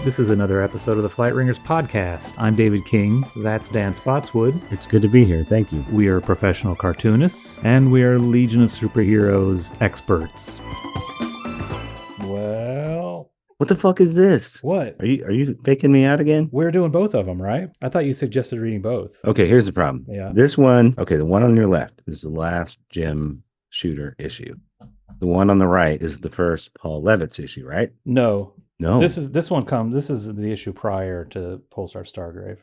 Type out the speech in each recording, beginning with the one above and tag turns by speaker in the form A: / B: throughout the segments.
A: This is another episode of the Flight Ringers podcast. I'm David King. That's Dan Spottswood.
B: It's good to be here. Thank you.
A: We are professional cartoonists, and we are Legion of Superheroes experts. Well...
B: What the fuck is this?
A: What?
B: Are you faking me out again?
A: We're doing both of them, right? I thought you suggested reading both.
B: Okay, here's the problem.
A: Yeah.
B: This one, okay, the one on your left is the last Jim Shooter issue. The one on the right is the first Paul Levitz issue, right?
A: No.
B: No.
A: This is the issue prior to PULSAR STARGRAVE.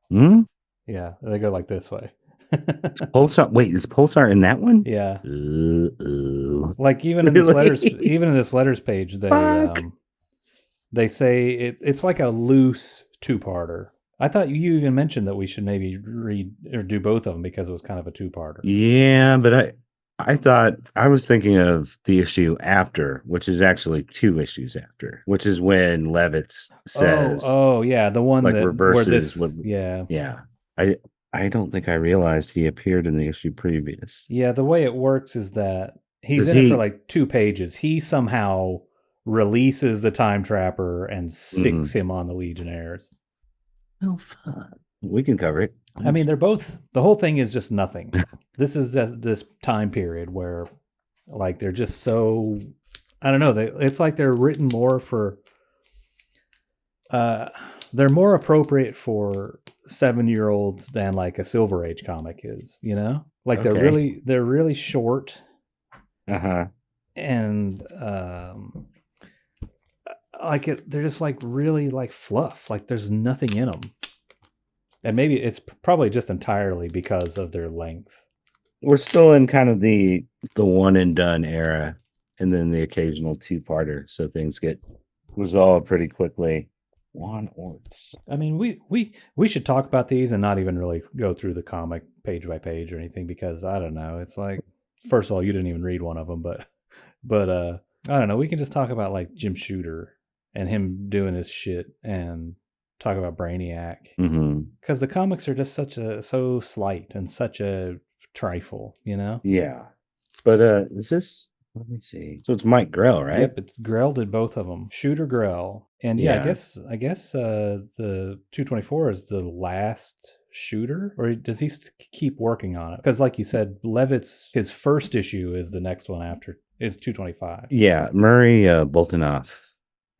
B: Hmm?
A: Yeah, they go like this way.
B: Pulsar. Wait, is Pulsar in that one?
A: Yeah.
B: Uh-oh.
A: Like even in this letters page, they say it's like a loose two-parter. I thought you even mentioned that we should maybe read or do both of them because it was kind of a two-parter.
B: Yeah, but I thought I was thinking of the issue after, which is actually 2 issues after, which is when Levitz says,
A: "Oh yeah, the one
B: like
A: that
B: reverses
A: yeah.
B: I don't think I realized he appeared in the issue previous.
A: Yeah, the way it works is that he's in it for like 2 pages. He somehow releases the time trapper and sicks him on the Legionnaires.
B: Oh, fuck. We can cover it.
A: I mean, the whole thing is just nothing. This is this time period where, like, they're just so, I don't know. It's like they're written more for, they're more appropriate for 7-year-olds than like a Silver Age comic is, you know? Like they're really short. And they're just like really like fluff. Like there's nothing in them. And maybe it's probably just entirely because of their length.
B: We're still in kind of the one and done era, and then the occasional 2-parter, so things get resolved pretty quickly. Juan Orts.
A: I mean, we should talk about these and not even really go through the comic page by page or anything because I don't know. It's like, first of all, you didn't even read one of them, but I don't know. We can just talk about like Jim Shooter and him doing his shit and talk about Brainiac because the comics are just so slight and such a trifle, you know?
B: Yeah, but is this? Let me see. So it's Mike Grell, right?
A: Yep, Grell did both of them. Shooter Grell, and yeah. I guess the 224 is the last Shooter, or does he keep working on it? Because like you said, Levitz, his first issue is the next one after is 225.
B: Yeah, Murray Boltinoff,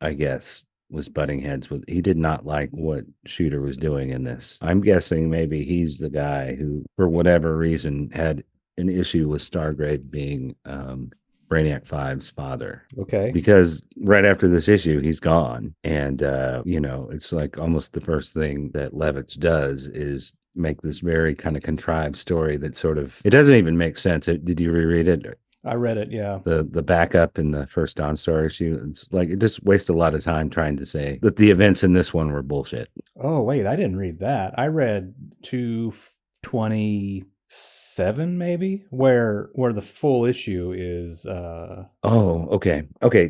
B: I guess, was butting heads with. He did not like what Shooter was doing in this. I'm guessing maybe he's the guy who, for whatever reason, had an issue with Stargrave being Brainiac 5's father.
A: Okay.
B: Because right after this issue, he's gone. And, it's like almost the first thing that Levitz does is make this very kind of contrived story that sort of, it doesn't even make sense. Did you reread it?
A: I read it, yeah.
B: The backup in the first Dawnstar issue, it's like it just wastes a lot of time trying to say that the events in this one were bullshit.
A: Oh, wait, I didn't read that. I read 227 maybe, where the full issue is
B: okay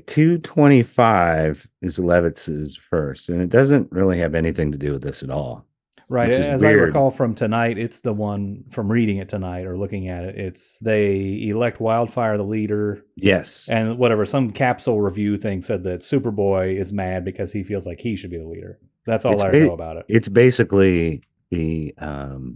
B: 225 is Levitz's first, and it doesn't really have anything to do with this at all.
A: Right. As weird. I recall from tonight, it's the one from reading it tonight or looking at it. It's they elect Wildfire the leader.
B: Yes.
A: And whatever, some capsule review thing said that Superboy is mad because he feels like he should be the leader. That's all I know about it.
B: It's basically the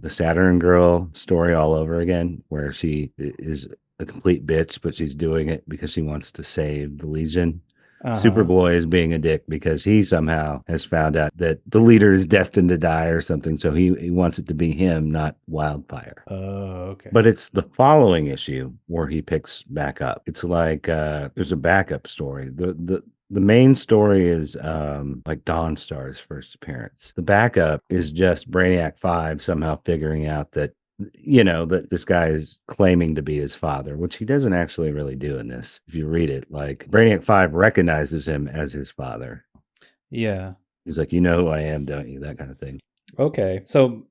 B: Saturn Girl story all over again, where she is a complete bitch, but she's doing it because she wants to save the Legion. Superboy is being a dick because he somehow has found out that the leader is destined to die or something. So he wants it to be him, not Wildfire.
A: Oh, okay.
B: But it's the following issue where he picks back up. It's like there's a backup story. The main story is like Dawnstar's first appearance. The backup is just Brainiac 5 somehow figuring out that that this guy is claiming to be his father, which he doesn't actually really do in this. If you read it, like Brainiac 5 recognizes him as his father.
A: Yeah.
B: He's like, you know who I am, don't you? That kind of thing.
A: Okay. So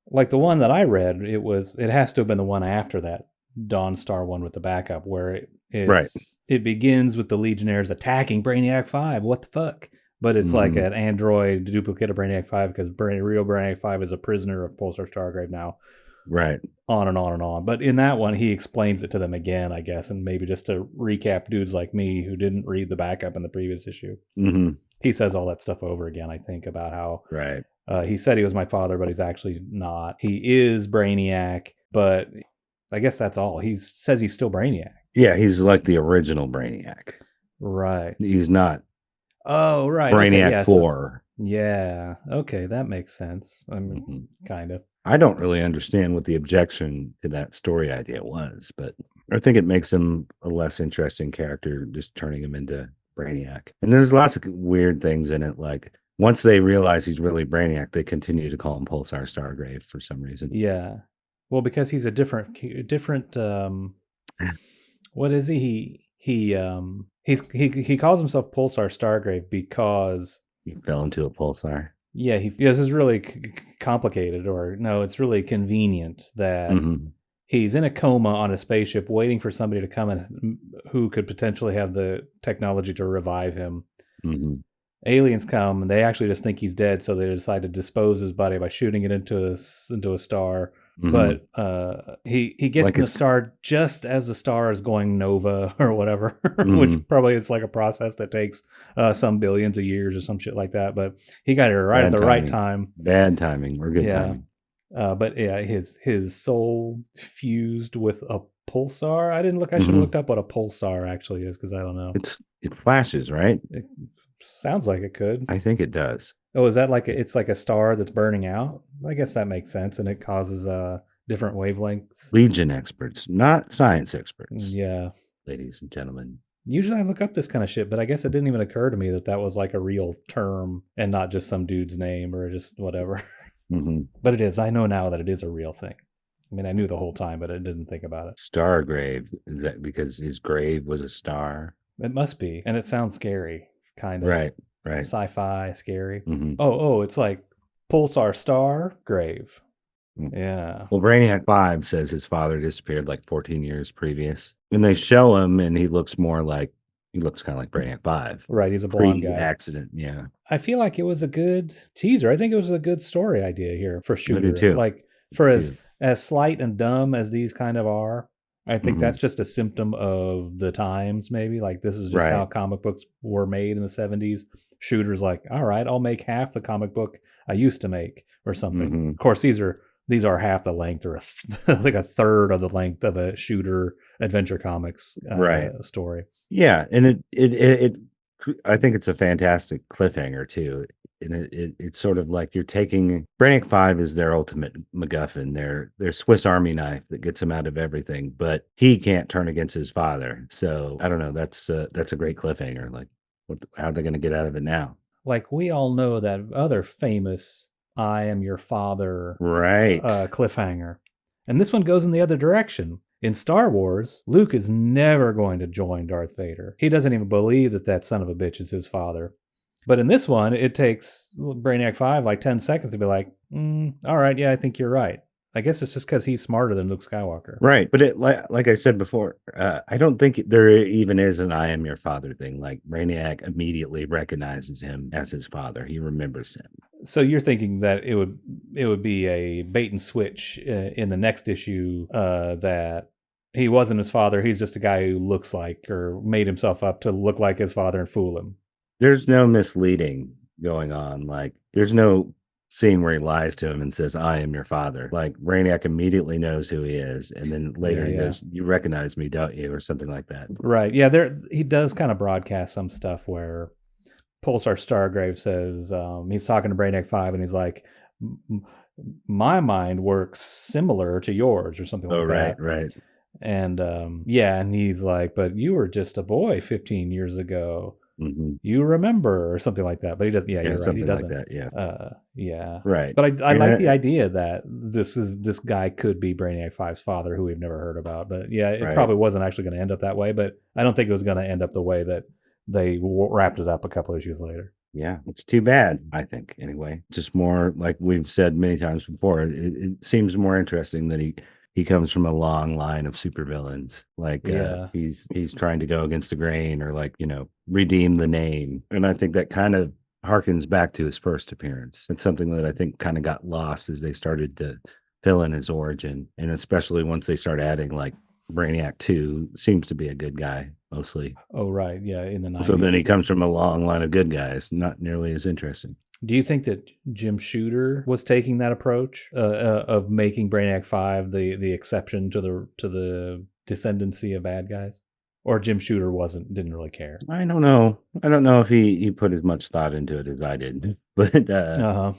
A: like the one that I read, it has to have been the one after that Dawnstar one with the backup where it begins with the Legionnaires attacking Brainiac 5. What the fuck? But it's like an android duplicate of Brainiac 5 because real Brainiac 5 is a prisoner of PULSAR STARGRAVE now.
B: Right.
A: on and on and on. But in that one, he explains it to them again, I guess, and maybe just to recap dudes like me who didn't read the backup in the previous issue.
B: Mm-hmm.
A: He says all that stuff over again, I think, about how
B: Right.
A: he said he was my father, but he's actually not. He is Brainiac, but I guess that's all. He says he's still Brainiac.
B: Yeah, he's like the original Brainiac.
A: Right.
B: He's not
A: Oh, right.
B: Brainiac
A: Okay, yeah.
B: 4.
A: Yeah. Okay, that makes sense. I mean,
B: Mm-hmm.
A: kind of.
B: I don't really understand what the objection to that story idea was, but I think it makes him a less interesting character, just turning him into Brainiac. And there's lots of weird things in it. Like once they realize he's really Brainiac, they continue to call him Pulsar Stargrave for some reason.
A: Yeah. Well, because he's a different what is he he calls himself Pulsar Stargrave because
B: He fell into a pulsar.
A: yeah, this is really complicated, or no, it's really convenient that
B: Mm-hmm.
A: he's in a coma on a spaceship waiting for somebody to come in who could potentially have the technology to revive him.
B: Mm-hmm.
A: Aliens come and they actually just think he's dead, so they decide to dispose his body by shooting it into a star.
B: Mm-hmm.
A: But he gets
B: Like
A: in the star just as the star is going nova or whatever,
B: Mm-hmm.
A: which probably is like a process that takes some billions of years or some shit like that. But he got it right at the right time.
B: Bad timing or good
A: Yeah.
B: timing.
A: But yeah, his soul fused with a pulsar. I didn't look. I should have
B: Mhm.
A: looked up what a pulsar actually is because I don't know.
B: It flashes, right?
A: It sounds like it could.
B: I think it does.
A: Oh, is that like it's like a star that's burning out? I guess that makes sense, and it causes a different wavelength.
B: Legion experts, not science experts,
A: Yeah.
B: ladies and gentlemen.
A: Usually I look up this kind of shit, but I guess it didn't even occur to me that that was like a real term and not just some dude's name or just whatever.
B: Mm-hmm.
A: But it is. I know now that it is a real thing. I mean, I knew the whole time, but I didn't think about it.
B: Stargrave, is that because his grave was a star?
A: It must be, and it sounds scary, kind of.
B: Right.
A: Sci-fi, scary.
B: Mm-hmm.
A: Oh, it's like Pulsar Star Grave.
B: Mm.
A: Yeah.
B: Well, Brainiac 5 says his father disappeared like 14 years previous. And they show him, and he looks kind of like Brainiac 5.
A: Right, he's a blonde guy.
B: Accident, yeah.
A: I feel like it was a good teaser. I think it was a good story idea here for Shooter.
B: I do too.
A: Like for as slight and dumb as these kind of are, I think
B: Mhm.
A: that's just a symptom of the times, maybe. Like this is just
B: Right.
A: how comic books were made in the 70s. Shooter's like, all right, I'll make half the comic book I used to make or something.
B: Mhm.
A: Of course, these are half the length or like a third of the length of a Shooter Adventure Comics
B: Right.
A: story.
B: Yeah, and it I think it's a fantastic cliffhanger too. And it's sort of like you're taking Brainiac 5 is their ultimate MacGuffin, their Swiss Army knife that gets him out of everything, but he can't turn against his father. So I don't know. That's a great cliffhanger. Like, how are they going to get out of it now?
A: Like we all know that other famous "I am your father"
B: Right.
A: cliffhanger, and this one goes in the other direction. In Star Wars, Luke is never going to join Darth Vader. He doesn't even believe that son of a bitch is his father. But in this one, it takes Brainiac 5 like 10 seconds to be like, all right, yeah, I think you're right. I guess it's just because he's smarter than Luke Skywalker.
B: Right. But like I said before, I don't think there even is an I am your father thing. Like Brainiac immediately recognizes him as his father. He remembers him.
A: So you're thinking that it would be a bait and switch in the next issue that he wasn't his father. He's just a guy who looks like or made himself up to look like his father and fool him.
B: There's no misleading going on. Like there's no scene where he lies to him and says, I am your father. Like Brainiac immediately knows who he is. And then later he goes, you recognize me, don't you? Or something like that.
A: Right. Yeah. He does kind of broadcast some stuff where Pulsar Stargrave says, he's talking to Brainiac 5 and he's like, my mind works similar to yours or something like that.
B: Right.
A: And and he's like, but you were just a boy 15 years ago.
B: Mm-hmm.
A: You remember or something like that. But he doesn't. Yeah, you're right. He doesn't.
B: Like that, yeah.
A: Yeah.
B: Right.
A: But I like the idea that this guy could be Brainiac 5's father who we've never heard about. But yeah, it probably wasn't actually going to end up that way. But I don't think it was going to end up the way that they wrapped it up a couple issues later.
B: Yeah, it's too bad, I think, anyway. Just more, like we've said many times before, it seems more interesting that he comes from a long line of supervillains. Like he's trying to go against the grain or like, redeem the name. And I think that kind of harkens back to his first appearance. It's something that I think kind of got lost as they started to fill in his origin, and especially once they start adding like Brainiac 2 seems to be a good guy mostly.
A: Oh, right. Yeah, in the 90s.
B: So then he comes from a long line of good guys, not nearly as interesting.
A: Do you think that Jim Shooter was taking that approach of making Brainiac 5 the exception to the descendancy of bad guys? Or Jim Shooter didn't really care?
B: I don't know. I don't know if he put as much thought into it as I did, but
A: Uh-huh.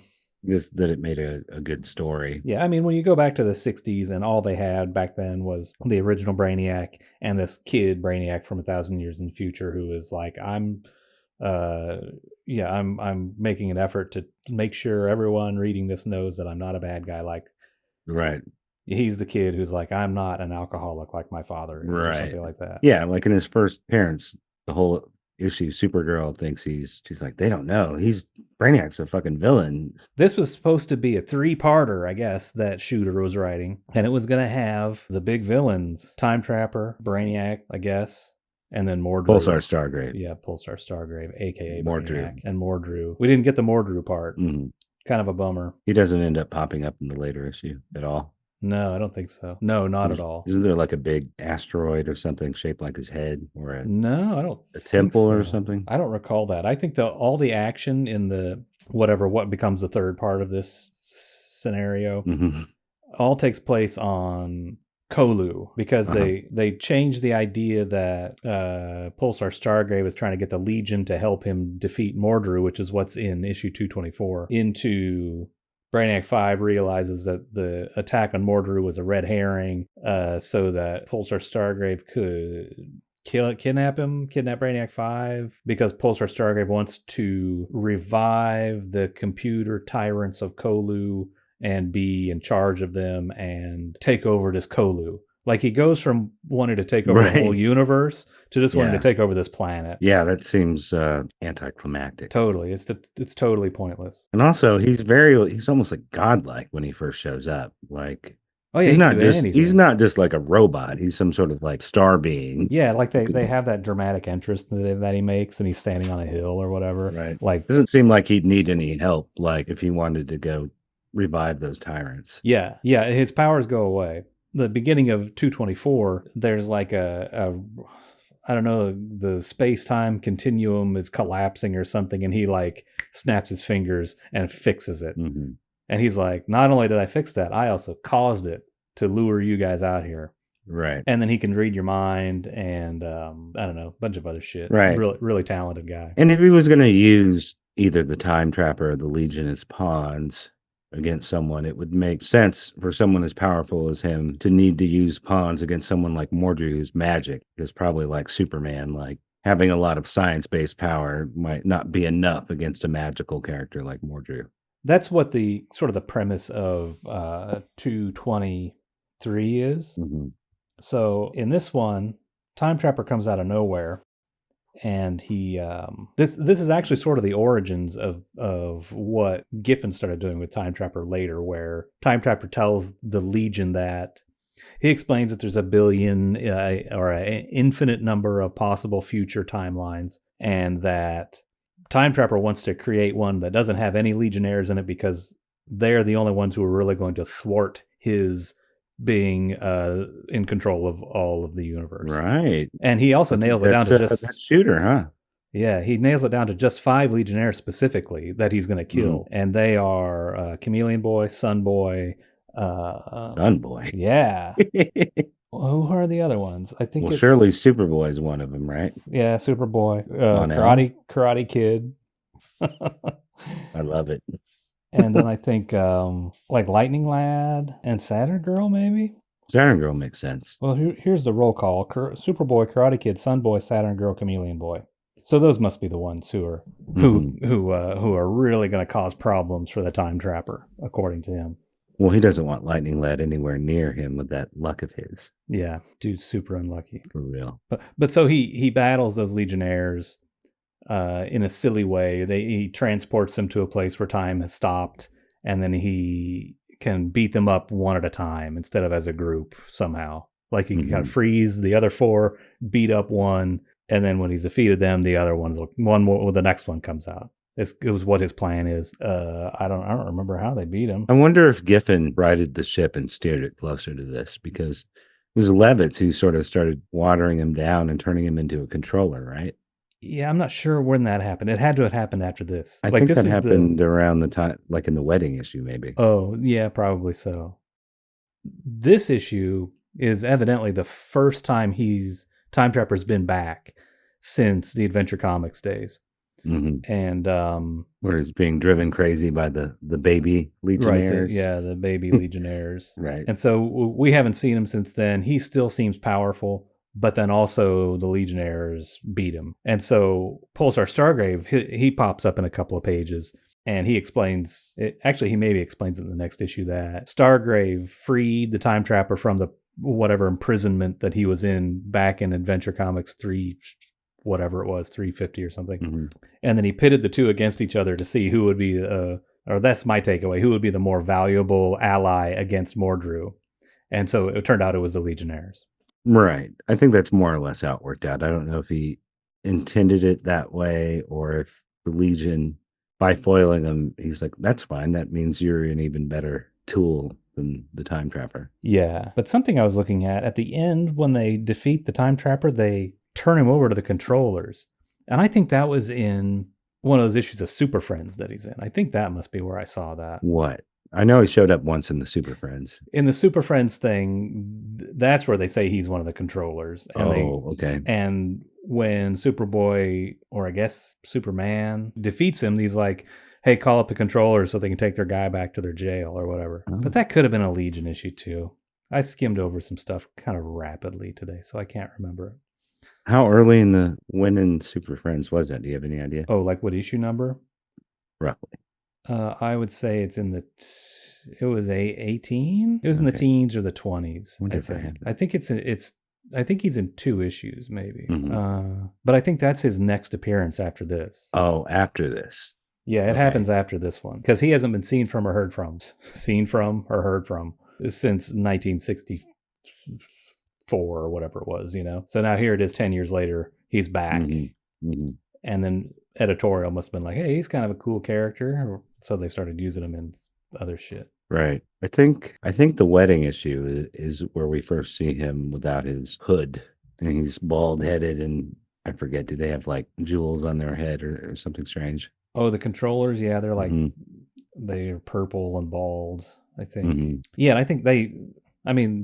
B: just that it made a good story.
A: Yeah, I mean, when you go back to the 60s and all they had back then was the original Brainiac and this kid Brainiac from 1,000 years in the future who is like, I'm making an effort to make sure everyone reading this knows that I'm not a bad guy. Like,
B: Right.
A: he's the kid who's like, I'm not an alcoholic like my father is, or
B: Right.
A: something like that.
B: Yeah, like in his first appearance, the whole issue, Supergirl thinks she's like, they don't know. Brainiac's a fucking villain.
A: This was supposed to be a 3-parter, I guess, that Shooter was writing. And it was going to have the big villains, Time Trapper, Brainiac, I guess, and then Mordru.
B: PULSAR Stargrave.
A: Yeah, PULSAR Stargrave, a.k.a.
B: Mordru.
A: Brainiac, and Mordru. We didn't get the Mordru part.
B: Mm-hmm.
A: Kind of a bummer.
B: He doesn't end up popping up in the later issue at all.
A: No, I don't think so. No, not at all.
B: Isn't there like a big asteroid or something shaped like his head, or a
A: temple
B: or something?
A: I don't recall that. I think all the action in the what becomes the third part of this scenario all takes place on Kolu, because they changed the idea that Pulsar Stargrave is trying to get the Legion to help him defeat Mordru, which is what's in issue 224, into Brainiac 5 realizes that the attack on Mordru was a red herring, so that Pulsar Stargrave could kidnap Brainiac 5, because Pulsar Stargrave wants to revive the computer tyrants of Kolu and be in charge of them and take over this Kolu. Like, he goes from wanting to take over the whole universe to just wanting to take over this planet.
B: Yeah, that seems anticlimactic.
A: Totally. It's totally pointless.
B: And also, he's almost like godlike when he first shows up. Like,
A: oh yeah,
B: he's not just like a robot. He's some sort of like star being.
A: Yeah, like they have that dramatic entrance that he makes, and he's standing on a hill or whatever.
B: Right.
A: Like,
B: doesn't seem like he'd need any help. Like, if he wanted to go revive those tyrants.
A: Yeah, his powers go away. The beginning of 224, there's like I don't know, the space-time continuum is collapsing or something, and he like snaps his fingers and fixes it.
B: Mm-hmm.
A: And he's like, not only did I fix that, I also caused it to lure you guys out here.
B: Right.
A: And then he can read your mind and I don't know, a bunch of other shit.
B: Right.
A: Really, really talented guy.
B: And if he was going to use either the Time Trapper or the Legion as pawns against someone, it would make sense for someone as powerful as him to need to use pawns against someone like Mordru, who's magic. Because probably like Superman, like having a lot of science-based power might not be enough against a magical character like Mordru.
A: That's what the sort of the premise of 223 is.
B: Mm-hmm.
A: So in this one, Time Trapper comes out of nowhere, and he this is actually sort of the origins of what Giffen started doing with Time Trapper later, where Time Trapper tells the Legion that he explains that there's a billion or an infinite number of possible future timelines, and that Time Trapper wants to create one that doesn't have any Legionnaires in it because they're the only ones who are really going to thwart his being in control of all of the universe.
B: Right.
A: And he also nails it down to just
B: that Shooter, huh?
A: Yeah, he nails it down to just 5 Legionnaires specifically that he's going to kill. And they are Chameleon Boy, Sun Boy.
B: Sun Boy.
A: Yeah. Who are the other ones? I think
B: surely Superboy is one of them, right?
A: Yeah, Superboy. Karate Kid.
B: I love it.
A: And then I think like Lightning Lad and Saturn Girl, maybe?
B: Saturn Girl makes sense.
A: Well, here's the roll call. Superboy, Karate Kid, Sun Boy, Saturn Girl, Chameleon Boy. So those must be the ones who are who are really going to cause problems for the Time Trapper, according to him.
B: Well, he doesn't want Lightning Lad anywhere near him with that luck of his.
A: Yeah, dude's super unlucky.
B: For real.
A: But so he battles those Legionnaires in a silly way. He transports them to a place where time has stopped, and then he can beat them up one at a time instead of as a group somehow. Like he can kind of freeze the other 4, beat up one, and then when he's defeated them, the other the next one comes out. It was what his plan is. I don't remember how they beat him.
B: I wonder if Giffen righted the ship and steered it closer to this, because it was Levitz who sort of started watering him down and turning him into a controller, right?
A: Yeah, I'm not sure when that happened. It had to have happened after this.
B: I
A: Like
B: think
A: this
B: that
A: is
B: happened around the time, like in the wedding issue, maybe.
A: Oh, yeah, probably so. This issue is evidently the first time Time Trapper's been back since the Adventure Comics days.
B: Mm-hmm.
A: And
B: where he's being driven crazy by the baby legionnaires.
A: Right, the baby legionnaires.
B: Right.
A: And so we haven't seen him since then. He still seems powerful, but then also the legionnaires beat him. And so Pulsar Stargrave, he pops up in a couple of pages. And he explains it. Actually, he maybe explains it in the next issue that Stargrave freed the Time Trapper from the whatever imprisonment that he was in back in Adventure Comics 3, whatever it was, 350 or something.
B: Mm-hmm.
A: And then he pitted the two against each other to see who would be, or that's my takeaway, who would be the more valuable ally against Mordru. And so it turned out it was the Legionnaires.
B: Right. I think that's more or less how it worked out. I don't know if he intended it that way or if the Legion, by foiling him, he's like, that's fine. That means you're an even better tool than the Time Trapper.
A: Yeah. But something I was looking at the end, when they defeat the Time Trapper, they turn him over to the controllers. And I think that was in one of those issues of Super Friends that he's in. I think that must be where I saw that.
B: What? I know he showed up once in the Super Friends.
A: In the Super Friends thing, that's where they say he's one of the controllers. And
B: okay.
A: And when Superboy, or I guess Superman, defeats him, he's like, hey, call up the controllers so they can take their guy back to their jail or whatever. Oh. But that could have been a Legion issue too. I skimmed over some stuff kind of rapidly today, so I can't remember it.
B: How early when in Super Friends was that? Do you have any idea?
A: Oh, like what issue number?
B: Roughly.
A: I would say it's in it was 18. It was in the teens or the 20s. I think I think he's in 2 issues maybe. Mm-hmm. But I think that's his next appearance after this.
B: Oh, after this.
A: Yeah, it happens after this one because he hasn't been seen from or heard from since 1964 or whatever it was, So now here it is 10 years later, he's back. Mm-hmm. Mm-hmm. And then editorial must have been like, hey, he's kind of a cool character. So they started using him in other shit.
B: Right. I think the wedding issue is where we first see him without his hood. And he's bald headed, and I forget, do they have like jewels on their head or something strange?
A: Oh, the controllers, yeah, they're like they're purple and bald, I think.
B: Mm-hmm.
A: Yeah, and I think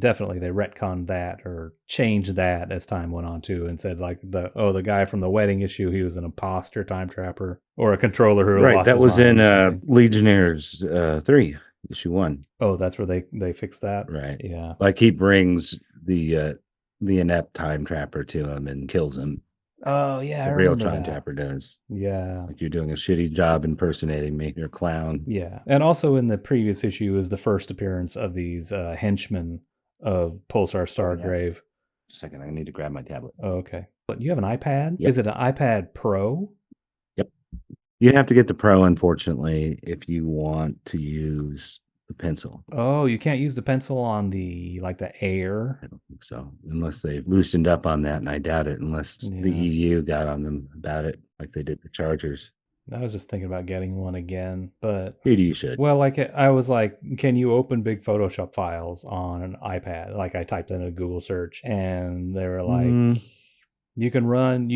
A: definitely they retconned that or changed that as time went on too, and said like the guy from the wedding issue, he was an imposter time trapper or a controller who lost
B: that
A: his
B: was
A: mind
B: in Legionnaires 3, issue 1.
A: Oh, that's where they fixed that,
B: right?
A: Yeah,
B: like he brings the inept time trapper to him and kills him.
A: Oh yeah,
B: the real time trapper does.
A: Yeah,
B: like, you're doing a shitty job impersonating me. You're a clown.
A: Yeah, and also in the previous issue is the first appearance of these henchmen of Pulsar Stargrave.
B: Just a second, I need to grab my tablet.
A: Oh, okay. But you have an iPad?
B: Yep.
A: Is it an iPad Pro?
B: Yep. You have to get the Pro, unfortunately, if you want to use the pencil.
A: Oh, you can't use the pencil on the Air?
B: I don't think so, unless they've loosened up on that, and I doubt it, unless the EU got on them about it, like they did the Chargers.
A: I was just thinking about getting one again, but
B: maybe you should.
A: Well, I was like, can you open big Photoshop files on an iPad? Like I typed in a Google search, and they were like, you can run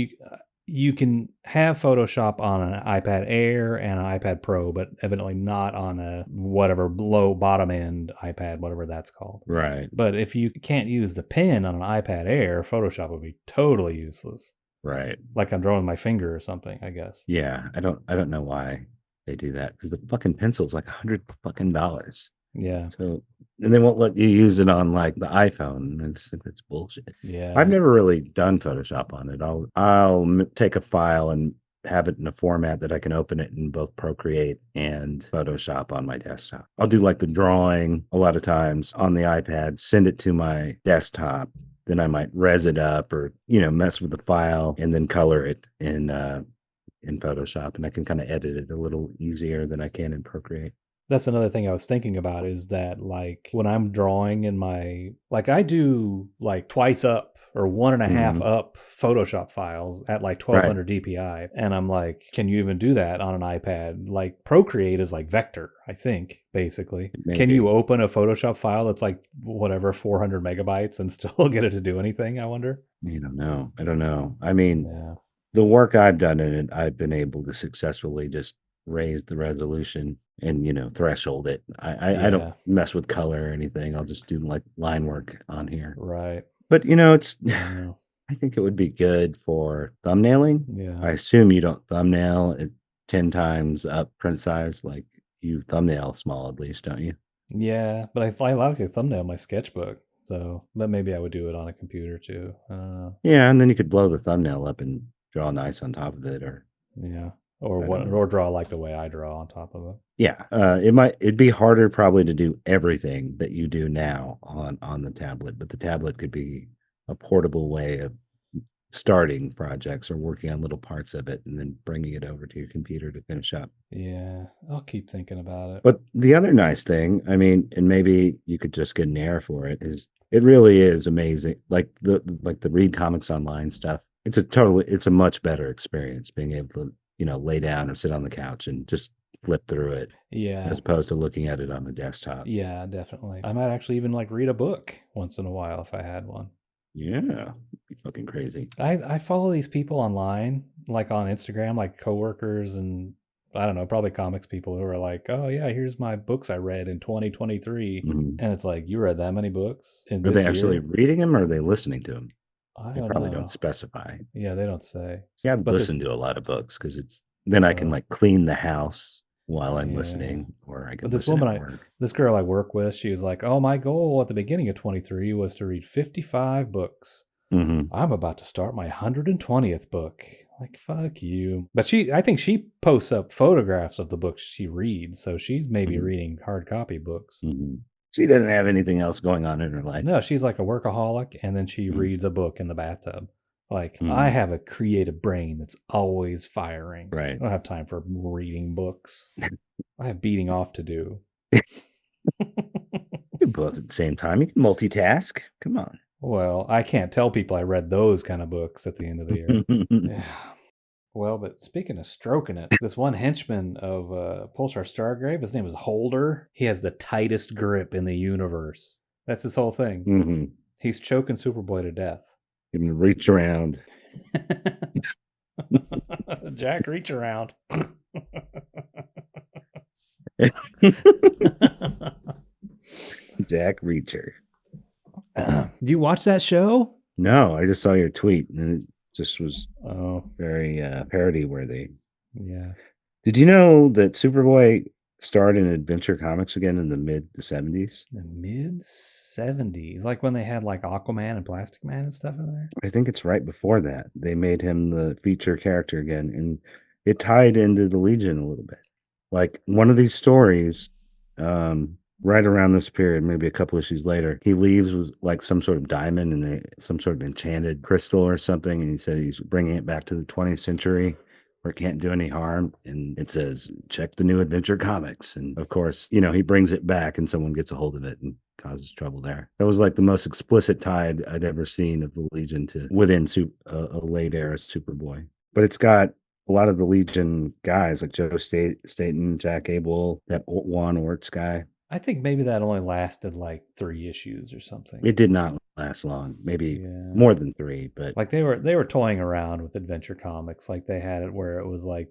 A: you can have Photoshop on an iPad Air and an iPad Pro, but evidently not on a whatever low bottom end iPad, whatever that's called.
B: Right.
A: But if you can't use the pen on an iPad Air, Photoshop would be totally useless.
B: Right.
A: Like I'm drawing my finger or something, I guess.
B: Yeah. I don't know why they do that, because the fucking pencil's like $100.
A: Yeah.
B: So, and they won't let you use it on like the iPhone. I just think that's bullshit.
A: Yeah.
B: I've never really done Photoshop on it. I'll take a file and have it in a format that I can open it in both Procreate and Photoshop on my desktop. I'll do like the drawing a lot of times on the iPad, send it to my desktop. Then I might res it up or, mess with the file and then color it in Photoshop. And I can kind of edit it a little easier than I can in Procreate.
A: That's another thing I was thinking about is that when I'm drawing in I do twice up or 1.5
B: Mhm.
A: up Photoshop files at like
B: Right.
A: 1200 DPI. And I'm like, can you even do that on an iPad? Like Procreate is like vector, I think, basically. Can you
B: Maybe.
A: open a Photoshop file that's like whatever 400 megabytes and still get it to do anything? I wonder.
B: I don't know. I don't know. I mean,
A: Yeah.
B: the work I've done in it, I've been able to successfully just raise the resolution and, threshold it. I don't
A: Yeah.
B: mess with color or anything. I'll just do like line work on here.
A: Right.
B: But, it's
A: I know.
B: I think it would be good for thumbnailing.
A: Yeah.
B: I assume you don't thumbnail at 10 times up print size, like you thumbnail small at least, don't you?
A: Yeah. But I like the thumbnail in my sketchbook. So, but maybe I would do it on a computer too. I don't know.
B: Yeah, and then you could blow the thumbnail up and draw nice on top of it, or
A: Yeah. Or
B: I
A: what?
B: don't know.
A: Or draw like the way I draw on top of it.
B: Yeah, it'd be harder probably to do everything that you do now on the tablet, but the tablet could be a portable way of starting projects or working on little parts of it and then bringing it over to your computer to finish up.
A: Yeah. I'll keep thinking about it.
B: But the other nice thing, I mean, and maybe you could just get an air for it, is it really is amazing. Like the read comics online stuff. It's a much better experience being able to, lay down or sit on the couch and just flip through it
A: Yeah.
B: as opposed to looking at it on the desktop.
A: Yeah, definitely. I might actually even like read a book once in a while if I had one.
B: Yeah. Be fucking crazy.
A: I follow these people online, like on Instagram, like coworkers and I don't know, probably comics people who are like, "Oh yeah, here's my books I read in 2023."
B: Mhm.
A: And it's like, "You read that many books in
B: Are they
A: this
B: actually
A: year?"
B: reading them or are they listening to them?
A: I
B: They
A: don't
B: probably don't
A: know.
B: specify.
A: Yeah, they don't say.
B: Yeah, I
A: But
B: listen
A: this
B: to a lot of books because then I can
A: uh
B: like clean the house while I'm
A: yeah.
B: listening, or I
A: But
B: can listen at work.
A: this girl I work with, she was like, "Oh, my goal at the beginning of 23 was to read 55 books.
B: Mhm.
A: I'm about to start my 120th book." Like, fuck you. But I think she posts up photographs of the books she reads. So she's maybe
B: Mhm.
A: reading hard copy books.
B: Mhm. She doesn't have anything else going on in her life.
A: No, she's like a workaholic. And then she
B: Mhm.
A: reads a book in the bathtub. Like, I
B: Mhm.
A: have a creative brain that's always firing. I
B: Right.
A: don't have time for reading books. I have beating off to do.
B: You both at the same time. You can multitask. Come on.
A: Well, I can't tell people I read those kind of books at the end of the year. Yeah. Well, but speaking of stroking it, this one henchman of Pulsar Stargrave, his name is Holder. He has the tightest grip in the universe. That's his whole thing.
B: Mhm.
A: He's choking Superboy to death.
B: You can reach around.
A: Jack, reach around.
B: Jack Reacher.
A: Do you watch that show?
B: No, I just saw your tweet and it just was
A: Oh,
B: very parody worthy.
A: yeah.
B: Did you know that Superboy starred in Adventure Comics again in the mid 70s?
A: The mid 70s. Like when they had like Aquaman and Plastic Man and stuff in there?
B: I think it's right before that. They made him the feature character again, and it tied into the Legion a little bit. Like one of these stories, right around this period, maybe a couple issues later, he leaves with like some sort of diamond and some sort of enchanted crystal or something, and he said he's bringing it back to the 20th century where it can't do any harm. And it says, check the new Adventure Comics. And of course, he brings it back and someone gets a hold of it and causes trouble there. That was like the most explicit tie I'd ever seen of the Legion to within a late era Superboy. But it's got a lot of the Legion guys like Joe Staten, Jack Abel, that Juan Orts guy.
A: I think maybe that only lasted like 3 issues or something.
B: It did not last long, maybe
A: Yeah.
B: more than 3, but
A: Like they were toying around with Adventure Comics. Like they had it where it was like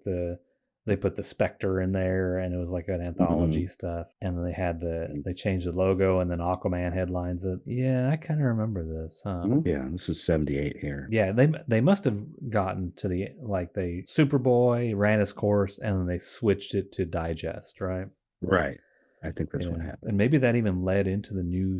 A: they put the Spectre in there and it was like an anthology stuff. And then they changed the logo and then Aquaman headlines it. Yeah, I kind of remember this, huh?
B: yeah, this is 78 here.
A: Yeah, they must have gotten to the like they Superboy ran his course and then they switched it to digest, right?
B: Right. I think that's what happened.
A: And maybe that even led into the new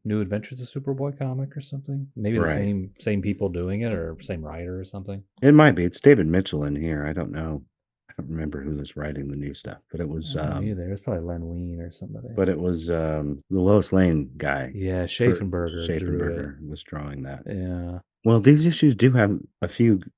A: New Adventures of Superboy comic or something. Maybe the
B: Right.
A: same people doing it or same writer or something.
B: It might be. It's David Mitchell in here. I don't know. I don't remember who was writing the new stuff, but it was
A: Either. It was probably Len Wein or somebody.
B: but it was the Lois Lane guy.
A: Yeah, Schaffenberger drew it.
B: Schaffenberger was drawing that.
A: Yeah.
B: Well, these issues do have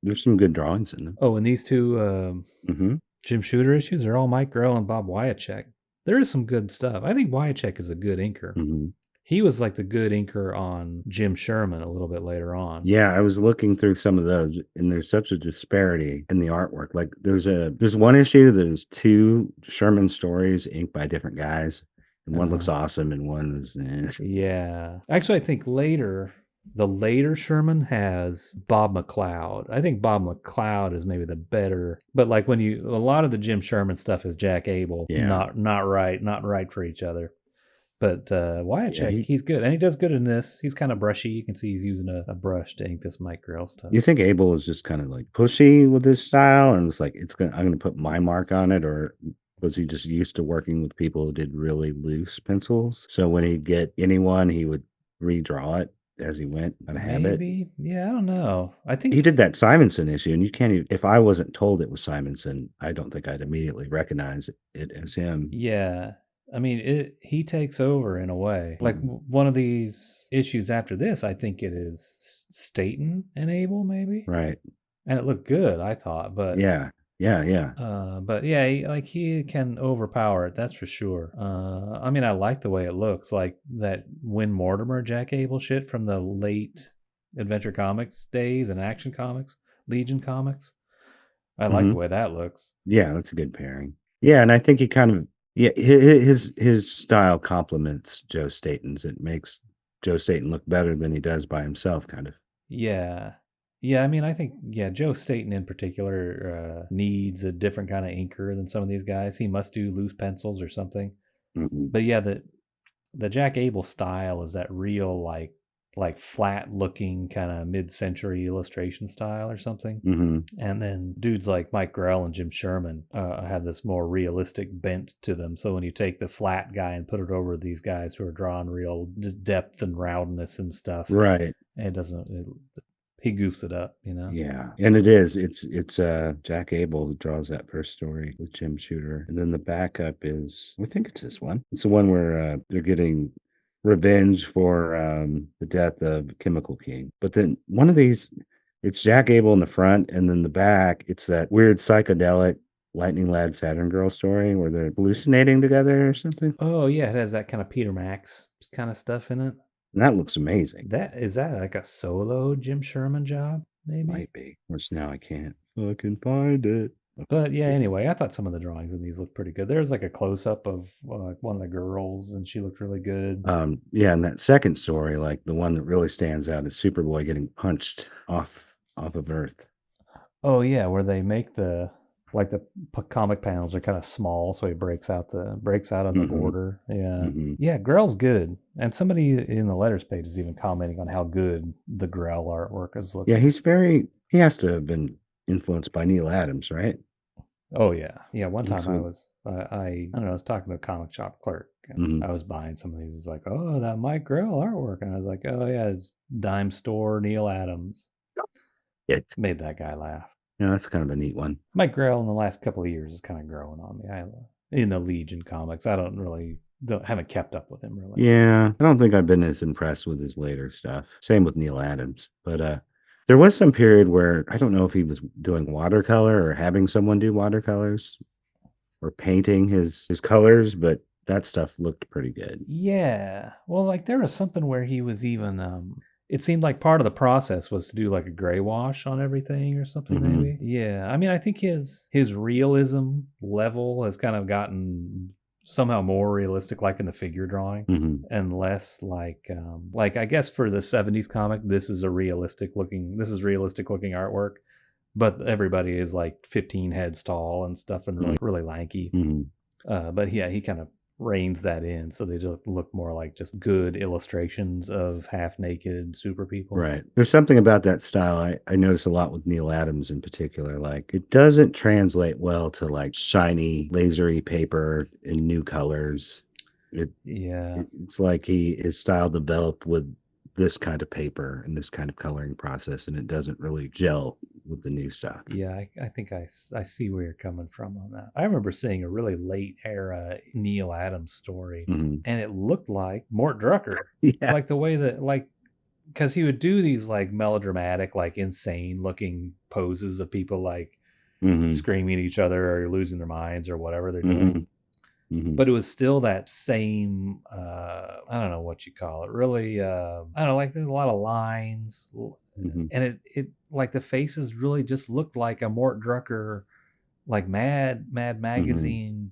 B: there's some good drawings in them.
A: Oh, and these two
B: Mm-hmm.
A: Jim Shooter issues are all Mike Grell and Bob Wyacek. There is some good stuff. I think Wyacek is a good inker.
B: Mm-hmm.
A: He was like the good inker on Jim Sherman a little bit later on.
B: Yeah, I was looking through some of those, and there's such a disparity in the artwork. Like there's one issue that is 2 Sherman stories inked by different guys, and one looks awesome, and one is
A: Yeah. Actually, I think the later Sherman has Bob McLeod. I think Bob McLeod is maybe the better, but like a lot of the Jim Sherman stuff is Jack Abel.
B: Yeah.
A: Not right for each other. But Wyatt
B: Yeah,
A: Check, he's good, and he does good in this. He's kind of brushy. You can see he's using a brush to ink this Mike Grell stuff.
B: You think Abel is just kind of like pushy with his style, and it's like I'm gonna put my mark on it, or was he just used to working with people who did really loose pencils? So when he'd get anyone, he would redraw it as he went on a habit.
A: Maybe, yeah, I don't know. I
B: He
A: think
B: did that Simonson issue, and you can't even, if I wasn't told it was Simonson, I don't think I'd immediately recognize it as him.
A: yeah. I mean, he takes over in a way. Like one of these issues after this, I think it is Staten and Abel, maybe.
B: Right.
A: And it looked good, I thought, but
B: Yeah.
A: but yeah, he can overpower it. That's for sure. I mean, I like the way it looks, like that Win Mortimer Jack Abel shit from the late Adventure Comics days and Action Comics, Legion Comics. I like the way that looks.
B: Yeah, that's a good pairing. Yeah, and I think he kind of his style complements Joe Staten's. It makes Joe Staten look better than he does by himself, kind of.
A: Yeah. Yeah, I mean, I think Joe Staten in particular needs a different kind of inker than some of these guys. He must do loose pencils or something. But yeah, the Jack Abel style is that real like flat looking kind of mid-century illustration style or something. And then dudes like Mike Grell and Jim Sherman have this more realistic bent to them. So when you take the flat guy and put it over these guys who are drawing real depth and roundness and stuff,
B: right?
A: He goofs it up, you know?
B: Yeah, and it's Jack Abel who draws that first story with Jim Shooter, and then the backup is, I think it's this one. It's the one where they're getting revenge for the death of Chemical King. But then one of these, it's Jack Abel in the front, and then the back, it's that weird psychedelic Lightning Lad Saturn Girl story where they're hallucinating together or something.
A: Oh yeah, it has that kind of Peter Max kind of stuff in it.
B: And that looks amazing.
A: Is that like a solo Jim Sherman job? Maybe.
B: Might be. Of course, now I can't fucking find it.
A: But yeah, anyway, I thought some of the drawings in these looked pretty good. There's like a close up of one of the girls, and she looked really good.
B: Yeah, and that second story, like the one that really stands out, is Superboy getting punched off of Earth.
A: Oh yeah, where they make the comic panels are kind of small, so he breaks out on the border. Yeah, yeah, Grell's good, and somebody in the letters page is even commenting on how good the Grell artwork is looking.
B: Yeah, he has to have been influenced by Neil Adams, right?
A: Oh yeah, yeah. One time I don't know, I was talking to a comic shop clerk, and I was buying some of these. It's like, oh, that Mike Grell artwork, and I was like, oh yeah, it's dime store Neil Adams. It made that guy laugh.
B: Yeah, that's kind of a neat one.
A: Mike Grell in the last couple of years is kind of growing on me. In the Legion comics, I haven't kept up with him really.
B: Yeah, I don't think I've been as impressed with his later stuff. Same with Neil Adams, but there was some period where I don't know if he was doing watercolor or having someone do watercolors or painting his colors, but that stuff looked pretty good.
A: Yeah, well, like there was something where he was even. It seemed like part of the process was to do like a gray wash on everything or something, maybe. Yeah, I mean, I think his realism level has kind of gotten somehow more realistic, like in the figure drawing, and less like I guess for the '70s comic, this is realistic looking artwork, but everybody is like 15 heads tall and stuff and really lanky. But yeah, he kind of reins that in, so they just look more like just good illustrations of half-naked super people.
B: Right. There's something about that style I notice a lot with Neil Adams in particular. Like it doesn't translate well to like shiny, lasery paper in new colors. It's like his style developed with this kind of paper and this kind of coloring process, and it doesn't really gel with the new stuff.
A: Yeah, I think I see where you're coming from on that. I remember seeing a really late era Neil Adams story, and it looked like Mort Drucker.
B: Yeah.
A: Like the way that, like, because he would do these like melodramatic, like insane looking poses of people like screaming at each other or losing their minds or whatever they're doing. but it was still that same I don't know what you call it, really I don't know, like there's a lot of lines, and it like the faces really just looked like a Mort Drucker, like Mad Magazine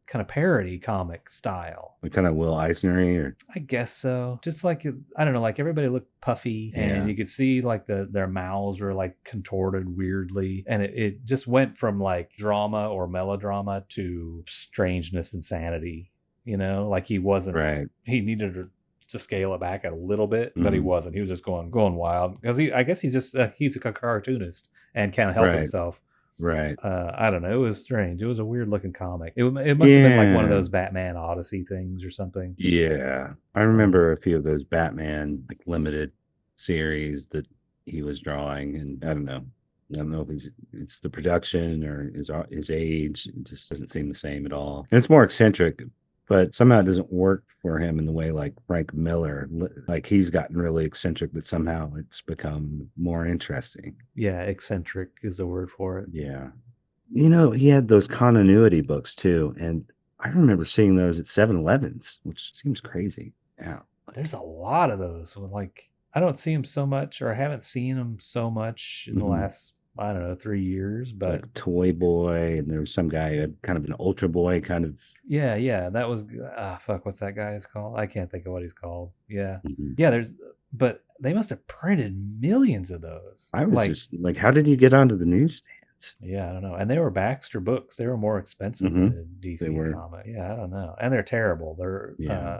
A: kind of parody comic style.
B: Like kind of Will Eisner, or
A: I guess so. Just like I don't know, like everybody looked puffy, and you could see like their mouths were like contorted weirdly, and it just went from like drama or melodrama to strangeness and sanity. You know, like he wasn't.
B: right.
A: He needed to scale it back a little bit, but he wasn't. He was just going wild because I guess he's a cartoonist and can't help
B: Right.
A: himself.
B: Right.
A: I don't know. It was strange. It was a weird looking comic. It must have been like one of those Batman Odyssey things or something.
B: Yeah. I remember a few of those Batman like limited series that he was drawing, and I don't know if it's the production or his age. It just doesn't seem the same at all. And it's more eccentric, but somehow it doesn't work for him in the way like Frank Miller. Like he's gotten really eccentric, but somehow it's become more interesting.
A: Yeah, eccentric is the word for it.
B: Yeah. He had those continuity books too, and I remember seeing those at 7-Elevens, which seems crazy. Yeah.
A: There's a lot of those. Like I don't see them so much, or I haven't seen them so much in the last, I don't know, 3 years. But
B: like Toy Boy, and there was some guy who had kind of an Ultra Boy kind of.
A: Yeah, that was fuck. What's that guy's called? I can't think of what he's called. Yeah, yeah. But they must have printed millions of those.
B: I was just like, how did you get onto the newsstands?
A: Yeah, I don't know. And they were Baxter books. They were more expensive than a DC comic. Yeah, I don't know. And they're terrible. They're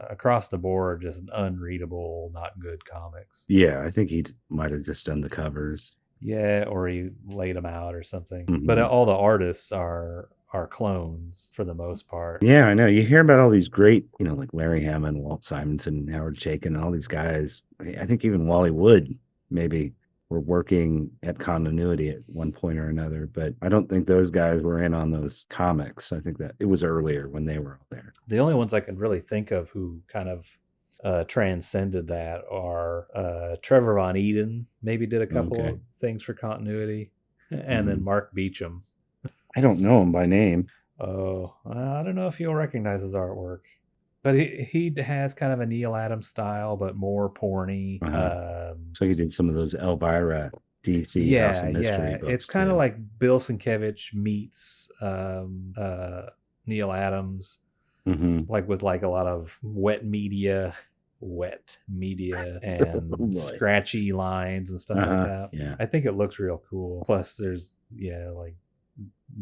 A: across the board just unreadable, not good comics.
B: Yeah, I think he might have just done the covers.
A: Yeah, or he laid them out or something. But all the artists are clones for the most part.
B: Yeah, I know. You hear about all these great, like Larry Hammond, Walt Simonson, Howard Chaykin, and all these guys. I think even Wally Wood maybe were working at continuity at one point or another, but I don't think those guys were in on those comics. I think that it was earlier when they were out there.
A: The only ones I can really think of who kind of transcended that are Trevor Von Eden maybe did a couple of things for continuity, and then Mark Beecham.
B: I don't know him by name.
A: Oh, I don't know if you'll recognize his artwork, but he has kind of a Neil Adams style, but more porny.
B: So he did some of those Elvira DC House of Mystery books.
A: It's kind of like Bill Sienkiewicz meets Neil Adams, like with like a lot of wet media and scratchy lines and stuff like that.
B: Yeah.
A: I think it looks real cool. Plus there's like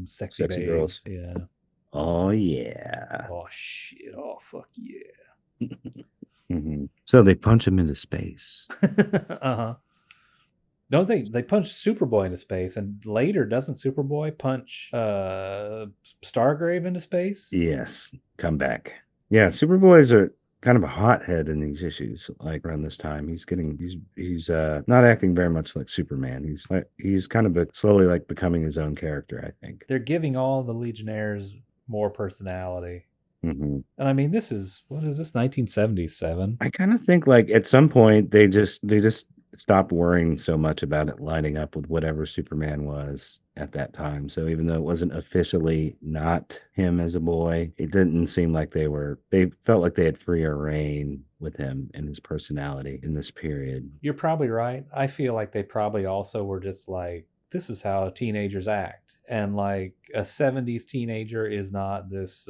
A: sexy
B: girls.
A: Yeah.
B: Oh yeah.
A: Oh shit. Oh fuck yeah.
B: So they punch him into space.
A: Don't they punch Superboy into space, and later doesn't Superboy punch Stargrave into space?
B: Yes. Come back. Yeah, Superboy's a kind of a hothead in these issues. Like around this time, he's not acting very much like Superman. He's kind of slowly like becoming his own character, I think.
A: They're giving all the Legionnaires more personality. And I mean, this is 1977?
B: I kind of think like at some point they just stopped worrying so much about it lining up with whatever Superman was at that time. So even though it wasn't officially not him as a boy, it didn't seem like they felt like they had freer reign with him and his personality in this period.
A: You're probably right. I feel like they probably also were just like, this is how teenagers act. And like a 70s teenager is not this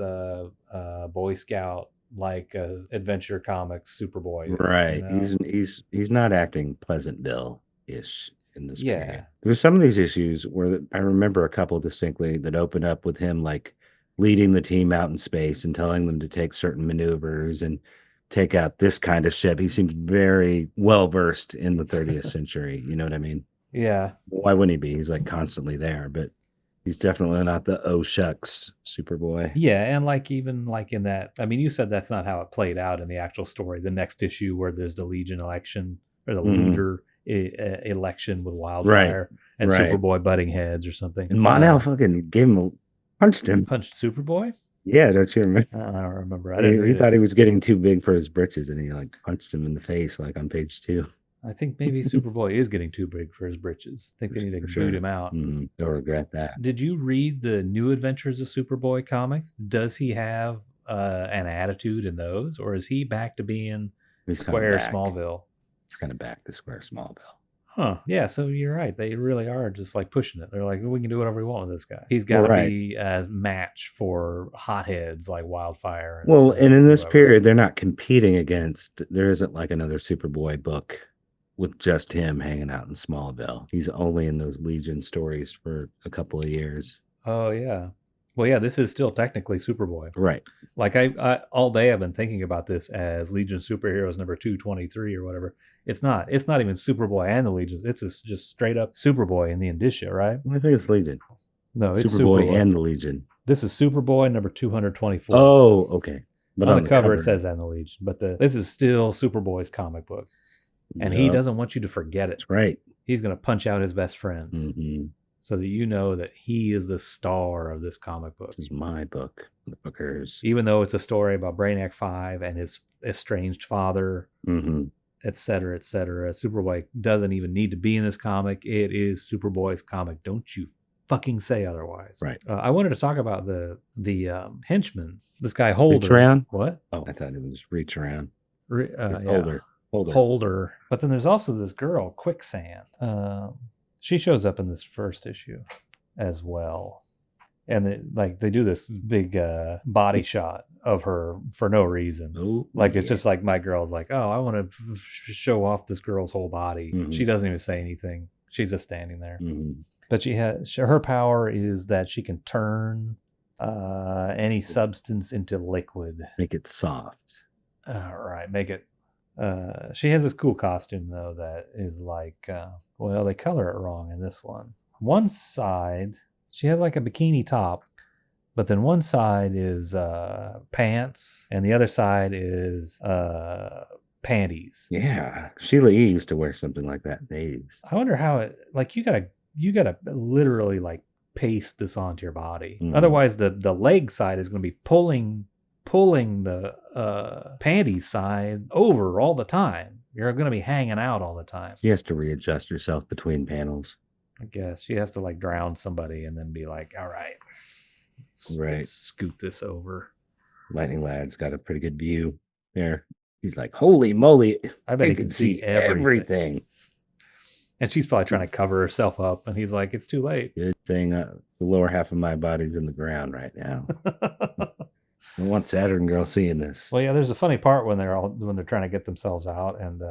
A: Boy Scout like adventure comics Superboy.
B: Right. He's not acting Pleasant Bill-ish in this period. There's some of these issues where I remember a couple distinctly that open up with him like leading the team out in space and telling them to take certain maneuvers and take out this kind of ship. He seems very well versed in the 30th century. You know what I mean?
A: Yeah.
B: Why wouldn't he be? He's like constantly there, but he's definitely not the oh shucks Superboy.
A: Yeah, and like even like in that, I mean, you said that's not how it played out in the actual story. The next issue where there's the Legion election or the leader election with Wildfire and Superboy butting heads or something.
B: And Mon-El fucking punched him.
A: Punched Superboy?
B: Yeah, don't you remember?
A: I don't remember.
B: He thought he was getting too big for his britches, and he like punched him in the face like on page 2.
A: I think maybe Superboy is getting too big for his britches. I think they need to boot him out.
B: They'll regret that.
A: Did you read the New Adventures of Superboy comics? Does he have an attitude in those, or is he back to being Square Smallville?
B: It's kind of back to Square Smallville.
A: Huh. Yeah, so you're right. They really are just like pushing it. They're like, we can do whatever we want with this guy. He's got to be a match for hotheads like Wildfire.
B: And in this period, they're not competing against, there isn't like another Superboy book with just him hanging out in Smallville. He's only in those Legion stories for a couple of years.
A: Oh, yeah. Well, yeah, this is still technically Superboy.
B: Right.
A: Like I all day I've been thinking about this as Legion Superheroes number 223 or whatever. It's not even Superboy and the Legions. It's just straight up Superboy in the indicia, right?
B: I think it's Legion.
A: No, it's
B: Superboy and the Legion.
A: This is Superboy number 224.
B: Oh, okay.
A: But on the cover it says and the Legion. But this is still Superboy's comic book. And he doesn't want you to forget it.
B: That's right.
A: He's going to punch out his best friend.
B: Mm-hmm.
A: So that you know that he is the star of this comic book.
B: This is my book, the bookers.
A: Even though it's a story about Brainiac 5 and his estranged father, et cetera, et cetera. Superboy doesn't even need to be in this comic. It is Superboy's comic. Don't you fucking say otherwise.
B: Right.
A: I wanted to talk about the henchman. This guy Holder.
B: Reach around?
A: What?
B: Oh, I thought it was reach around.
A: Yeah. Holder. But then there's also this girl, Quicksand. She shows up in this first issue as well. And they do this big body shot of her for no reason.
B: Oh,
A: it's just like my girl's like, oh, I want to show off this girl's whole body. Mm-hmm. She doesn't even say anything. She's just standing there. Mm-hmm. But her power is that she can turn any substance into liquid.
B: Make it soft.
A: All right, make it. She has this cool costume though that is like, they color it wrong in this one. One side, she has like a bikini top, but then one side is pants, and the other side is panties.
B: Yeah, Sheila E. used to wear something like that in the 80s.
A: I wonder how it. Like you gotta literally like paste this onto your body. Mm-hmm. Otherwise, the leg side is going to be pulling the panties side over all the time. You're going to be hanging out all the time.
B: She has to readjust herself between panels.
A: I guess she has to like drown somebody and then be like, all right, let's scoot this over.
B: Lightning Lad's got a pretty good view there. He's like, holy moly,
A: I bet he can see
B: everything.
A: And she's probably trying to cover herself up, and he's like, it's too late.
B: Good thing the lower half of my body's in the ground right now. I want Saturn Girl seeing this.
A: Well, yeah, there's a funny part when they're trying to get themselves out, and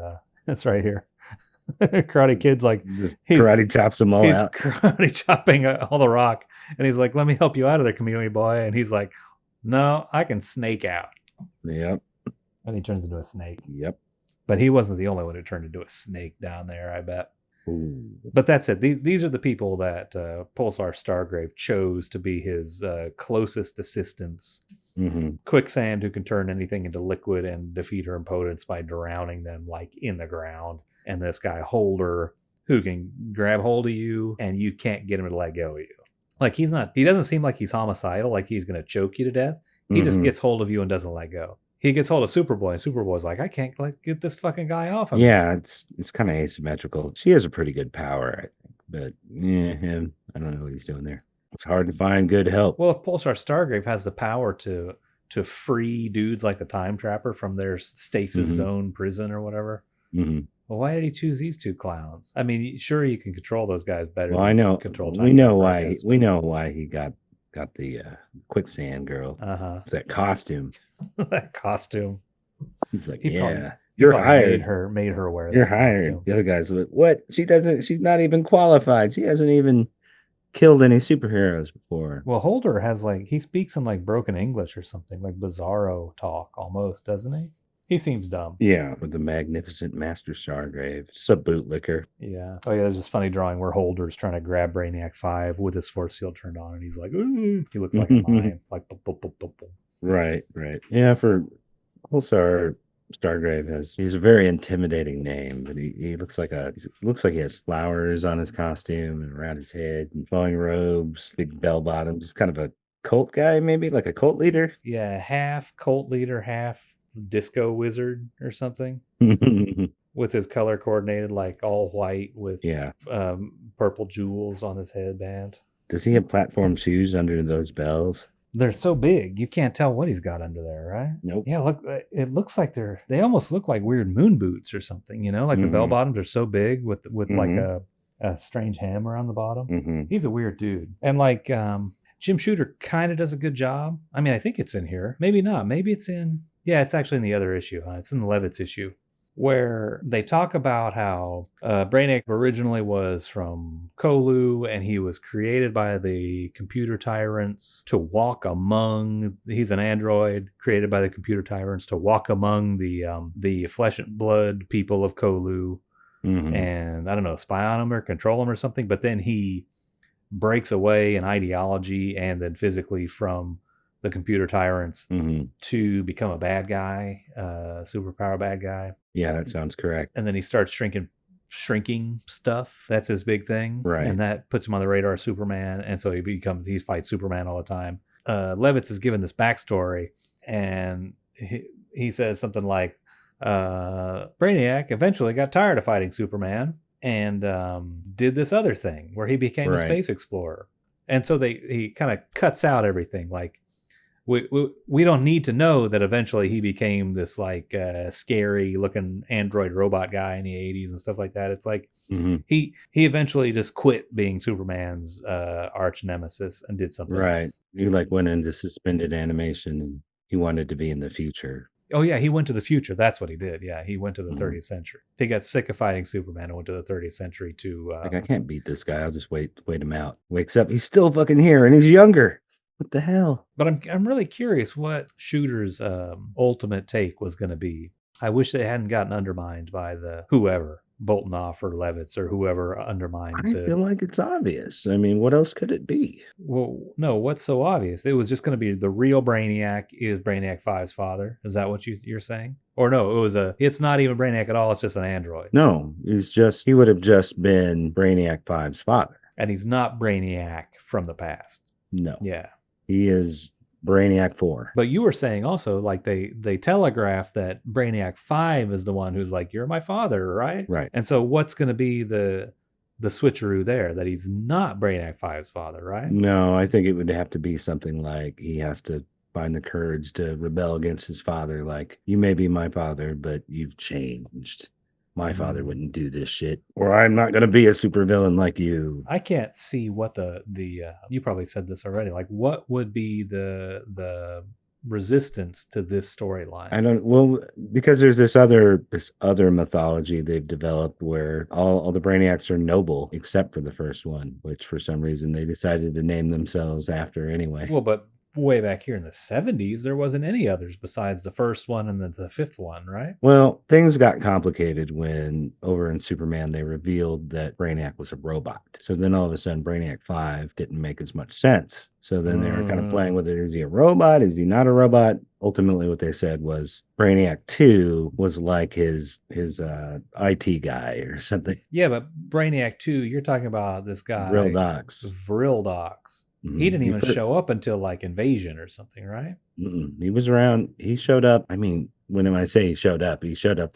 A: it's right here. Karate Kid's like,
B: just karate chops them all out.
A: Karate chopping all the rock, and he's like, "Let me help you out of there, chameleon boy." And he's like, "No, I can snake out."
B: Yep.
A: And he turns into a snake.
B: Yep.
A: But he wasn't the only one who turned into a snake down there, I bet.
B: Ooh.
A: But that's it. These are the people that PULSAR Stargrave chose to be his closest assistants.
B: Mm-hmm.
A: Quicksand, who can turn anything into liquid and defeat her opponents by drowning them like in the ground. And this guy Holder, who can grab hold of you and you can't get him to let go of you. Like he doesn't seem like he's homicidal, like he's going to choke you to death. He just gets hold of you and doesn't let go. He gets hold of Superboy, and Superboy's like, I can't get this fucking guy off of me.
B: Yeah, it's kind of asymmetrical. She has a pretty good power, I think. But him, I don't know what he's doing there. It's hard to find good help.
A: Well, if PULSAR Stargrave has the power to free dudes like the Time Trapper from their stasis zone prison or whatever, well, why did he choose these two clowns? I mean, sure, you can control those guys better.
B: Well, I know.
A: Control
B: we know why. We know why he got the Quicksand Girl. It's that costume.
A: That costume.
B: He's like,
A: you're hired. Made her wear that.
B: You're hired.
A: Costume.
B: The other guy's like, what? She's not even qualified. She hasn't even killed any superheroes before.
A: Well, Holder has he speaks in like broken English or something, like bizarro talk almost, doesn't he? He seems dumb.
B: Yeah, with the magnificent Master Stargrave. It's a bootlicker.
A: Yeah. Oh, yeah, there's this funny drawing where Holder's trying to grab Brainiac 5 with his force field turned on, and he's like, ooh. He looks like a mime. Like, boop, boop, boop, boop, boop.
B: Right. Yeah, for PULSAR Stargrave he's a very intimidating name, but he looks like he has flowers on his costume and around his head and flowing robes, big bell bottoms. He's kind of a cult guy, maybe like a cult leader.
A: Yeah, half cult leader, half disco wizard or something. with his color coordinated, like all white with
B: Yeah.
A: purple jewels on his headband.
B: Does he have platform shoes under those bells?
A: They're so big, you can't tell what he's got under there, right?
B: Nope.
A: Yeah, look, it looks like they almost look like weird moon boots or something, you know? Like the bell bottoms are so big with like a strange hammer on the bottom. He's a weird dude. And like Jim Shooter kind of does a good job. I mean, I think it's in here. Maybe not. Maybe it's in, yeah, it's actually in the other issue. It's in the Levitz issue, where they talk about how Brainiac originally was from Kolu, and he was created by the computer tyrants to walk among. He's an android created by the computer tyrants to walk among the flesh and blood people of Kolu, and I don't know, spy on them or control them or something. But then he breaks away in ideology and then physically from the computer tyrants to become a bad guy, superpower bad guy.
B: Yeah, that sounds correct.
A: And then he starts shrinking stuff. That's his big thing.
B: Right.
A: And that puts him on the radar of Superman. And so he fights Superman all the time. Levitz is given this backstory, and he says something like, Brainiac eventually got tired of fighting Superman and did this other thing where he became a space explorer. And so he kind of cuts out everything. Like, we don't need to know that eventually he became this like scary looking android robot guy in the 80s and stuff like that. It's like he eventually just quit being Superman's arch nemesis and did something else.
B: He like went into suspended animation and he wanted to be in the future.
A: Oh yeah, he went to the future. That's what he did. Yeah, he went to the 30th century. He got sick of fighting Superman and went to the 30th century to
B: like, I can't beat this guy. I'll just wait him out. Wakes up, he's still fucking here and he's younger. What the hell?
A: But I'm really curious what Shooter's ultimate take was going to be. I wish they hadn't gotten undermined by the whoever, Boltinoff or Levitz or whoever undermined.
B: I feel like it's obvious. I mean, what else could it be?
A: Well, no, what's so obvious? It was just going to be the real Brainiac is Brainiac 5's father. Is that what you're saying? Or no, it's not even Brainiac at all. It's just an android.
B: No, he would have just been Brainiac 5's father.
A: And he's not Brainiac from the past.
B: No.
A: Yeah.
B: He is Brainiac 4.
A: But you were saying also, like, they telegraph that Brainiac 5 is the one who's like, you're my father, right?
B: Right.
A: And so what's going to be the switcheroo there, that he's not Brainiac 5's father, right?
B: No, I think it would have to be something like he has to find the courage to rebel against his father. Like, you may be my father, but you've changed. My father wouldn't do this shit, or I'm not going to be a supervillain like you.
A: I can't see what the you probably said this already. Like, what would be the resistance to this storyline?
B: Well, because there's this other mythology they've developed where all the Brainiacs are noble except for the first one, which for some reason they decided to name themselves after anyway.
A: Well, but way back here in the 70s, there wasn't any others besides the first one and then the fifth one, right?
B: Well, things got complicated when over in Superman they revealed that Brainiac was a robot. So then all of a sudden Brainiac 5 didn't make as much sense. So then they were kind of playing with it. Is he a robot? Is he not a robot? Ultimately what they said was Brainiac 2 was like his IT guy or something.
A: Yeah, but Brainiac 2, you're talking about this guy Vril Dox. He didn't even show up until like Invasion or something, right?
B: He was around. He showed up. I mean, when I say he showed up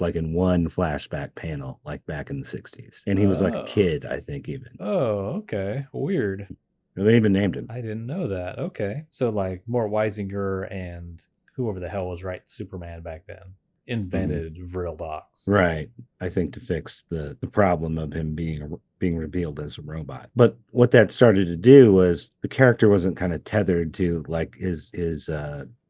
B: like in one flashback panel, like back in the 60s. And he was like a kid, I think, even.
A: Oh, okay. Weird.
B: They even named him.
A: I didn't know that. Okay. So like Mort Weisinger and whoever the hell was writing Superman back then invented Vril Dox.
B: Right. I think to fix the problem of him being revealed as a robot. But what that started to do was the character wasn't kind of tethered to like his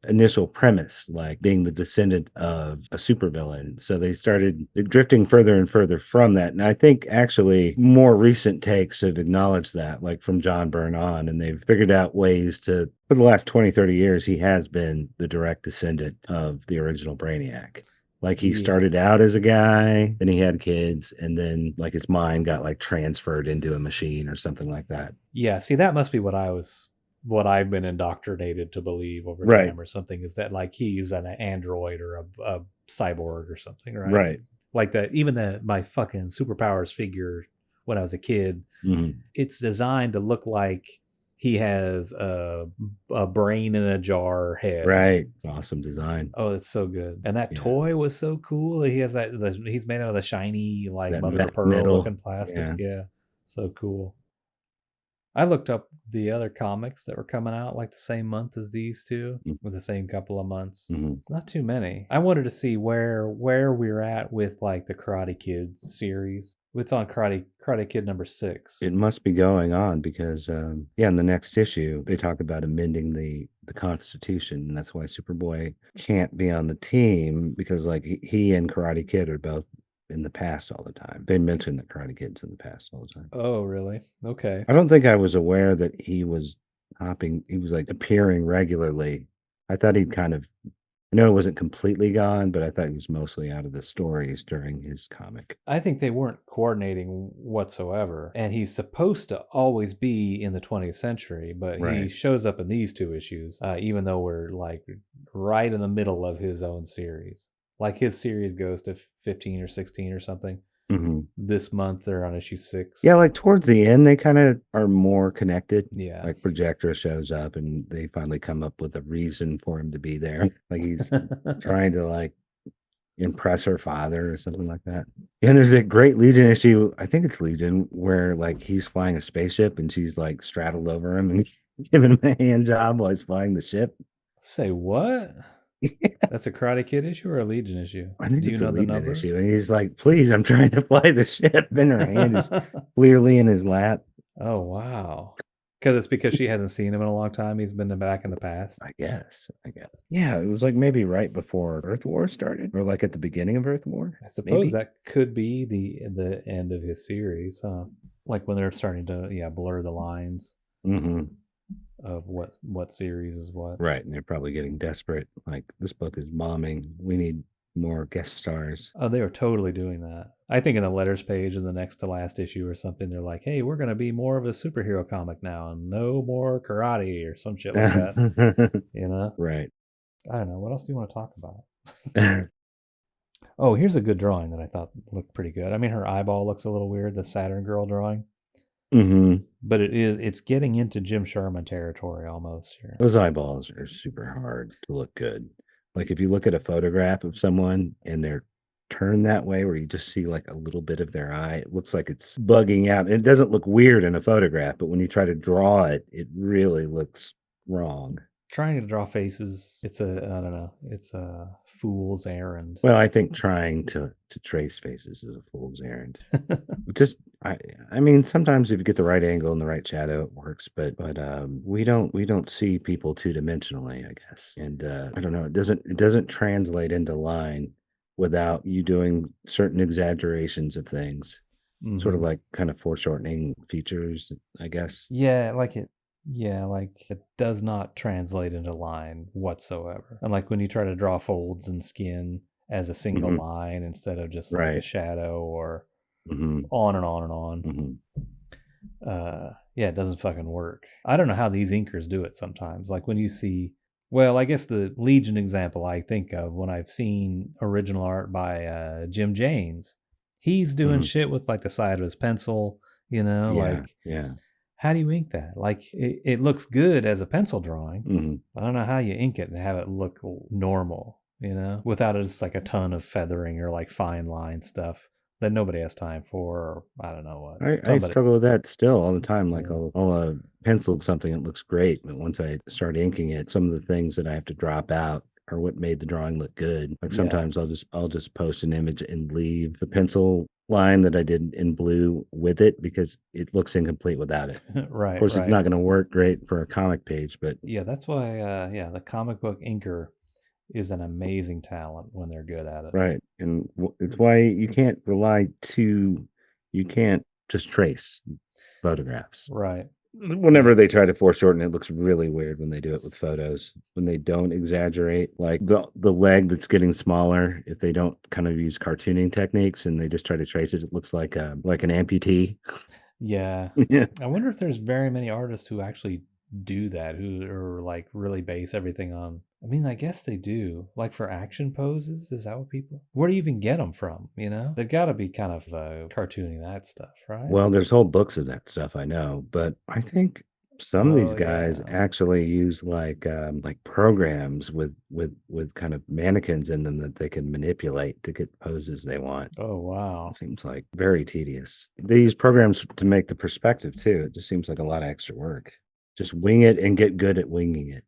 B: initial premise, like being the descendant of a supervillain. So they started drifting further and further from that. And I think actually more recent takes have acknowledged that, like from John Byrne on, and they've figured out ways to, for the last 20, 30 years, he has been the direct descendant of the original Brainiac. Like he started out as a guy, then he had kids, and then like his mind got like transferred into a machine or something like that.
A: Yeah, see, that must be what I've been indoctrinated to believe over time or something, is that like he's an android or a cyborg or something, right?
B: Right.
A: Like that, even my fucking superpowers figure when I was a kid, it's designed to look like he has a brain in a jar head.
B: Right. Awesome design.
A: Oh, it's so good. And that
B: Yeah.
A: toy was so cool. He has he's made out of the shiny, like
B: That
A: mother of pearl
B: metal.
A: looking plastic. Yeah. So cool. I looked up the other comics that were coming out like the same month as these two, with the same couple of months. Not too many. I wanted to see where we're at with like the Karate Kid series. It's on Karate Kid number 6.
B: It must be going on because in the next issue they talk about amending the Constitution, and that's why Superboy can't be on the team, because like he and Karate Kid are both in the past all the time. They mention the Karate Kid's in the past all the time.
A: Oh, really? Okay.
B: I don't think I was aware that he was like appearing regularly. I thought he'd kind of, I know it wasn't completely gone, but I thought he was mostly out of the stories during his comic.
A: I think they weren't coordinating whatsoever. And he's supposed to always be in the 20th century, but he shows up in these 2 issues, even though we're like right in the middle of his own series. Like his series goes to 15 or 16 or something. This month they're on issue 6.
B: Yeah, like towards the end they kind of are more connected.
A: Yeah.
B: Like Projector shows up and they finally come up with a reason for him to be there. Like he's trying to like impress her father or something like that. And there's a great Legion issue, I think it's Legion, where like he's flying a spaceship and she's like straddled over him and giving him a hand job while he's flying the ship.
A: Say what? That's a Karate Kid issue or a Legion issue?
B: I think
A: Do you
B: it's
A: know
B: a
A: the
B: Legion
A: number?
B: issue. And he's like, please, I'm trying to fly the ship. And her hand is clearly in his lap.
A: Oh, wow. Because she hasn't seen him in a long time. He's been back in the past.
B: I guess. Yeah, it was like maybe right before Earth War started, or like at the beginning of Earth War.
A: I suppose that could be the end of his series, huh? Like when they're starting to blur the lines of what series is what.
B: Right, and they're probably getting desperate. Like, this book is bombing. We need more guest stars.
A: Oh, they were totally doing that. I think in the letters page in the next to last issue or something, they're like, "Hey, we're going to be more of a superhero comic now, and no more karate or some shit like that." You know?
B: Right.
A: I don't know. What else do you want to talk about? Oh, here's a good drawing that I thought looked pretty good. I mean, her eyeball looks a little weird, the Saturn girl drawing. But it's getting into Jim Sherman territory almost here.
B: Those eyeballs are super hard to look good. Like if you look at a photograph of someone and they're turned that way where you just see like a little bit of their eye, it looks like it's bugging out. It doesn't look weird in a photograph, but when you try to draw it, it really looks wrong.
A: Trying to draw faces, it's a fool's errand.
B: Well, I think trying to trace faces is a fool's errand. Just I mean, sometimes if you get the right angle and the right shadow, it works. But we don't see people 2-dimensionally, I guess. And I don't know. It doesn't translate into line without you doing certain exaggerations of things, sort of like kind of foreshortening features, I guess.
A: Yeah, like it does not translate into line whatsoever. And like when you try to draw folds and skin as a single line instead of just like a shadow or on and on and on. Yeah, it doesn't fucking work. I don't know how these inkers do it sometimes. Like when you see, well, I guess the Legion example I think of when I've seen original art by Jim Janes, he's doing shit with like the side of his pencil, you know, how do you ink that? Like it looks good as a pencil drawing. I don't know how you ink it and have it look normal, you know, without just like a ton of feathering or like fine line stuff that nobody has time for, or I don't know what.
B: I struggle with that still all the time. Like I'll penciled something that looks great, but once I start inking it, some of the things that I have to drop out are what made the drawing look good. Like sometimes I'll just post an image and leave the pencil line that I did in blue with it because it looks incomplete without it.
A: Right.
B: Of course, it's not going to work great for a comic page, but
A: yeah, that's why the comic book inker is an amazing talent when they're good at it.
B: Right. And it's why you can't you can't just trace photographs.
A: Right.
B: Whenever they try to foreshorten, it looks really weird when they do it with photos. When they don't exaggerate, like the leg that's getting smaller, if they don't kind of use cartooning techniques and they just try to trace it, it looks like an amputee.
A: Yeah. I wonder if there's very many artists who actually do that, who are like really base everything on. I mean, I guess they do. Like for action poses, is that what people? Where do you even get them from? You know, they've got to be kind of cartooning that stuff, right?
B: Well, there's whole books of that stuff, I know, but I think Some of these guys actually use like programs with kind of mannequins in them that they can manipulate to get poses they want.
A: Oh wow.
B: Seems like very tedious. They use programs to make the perspective too. It just seems like a lot of extra work. Just wing it and get good at winging it.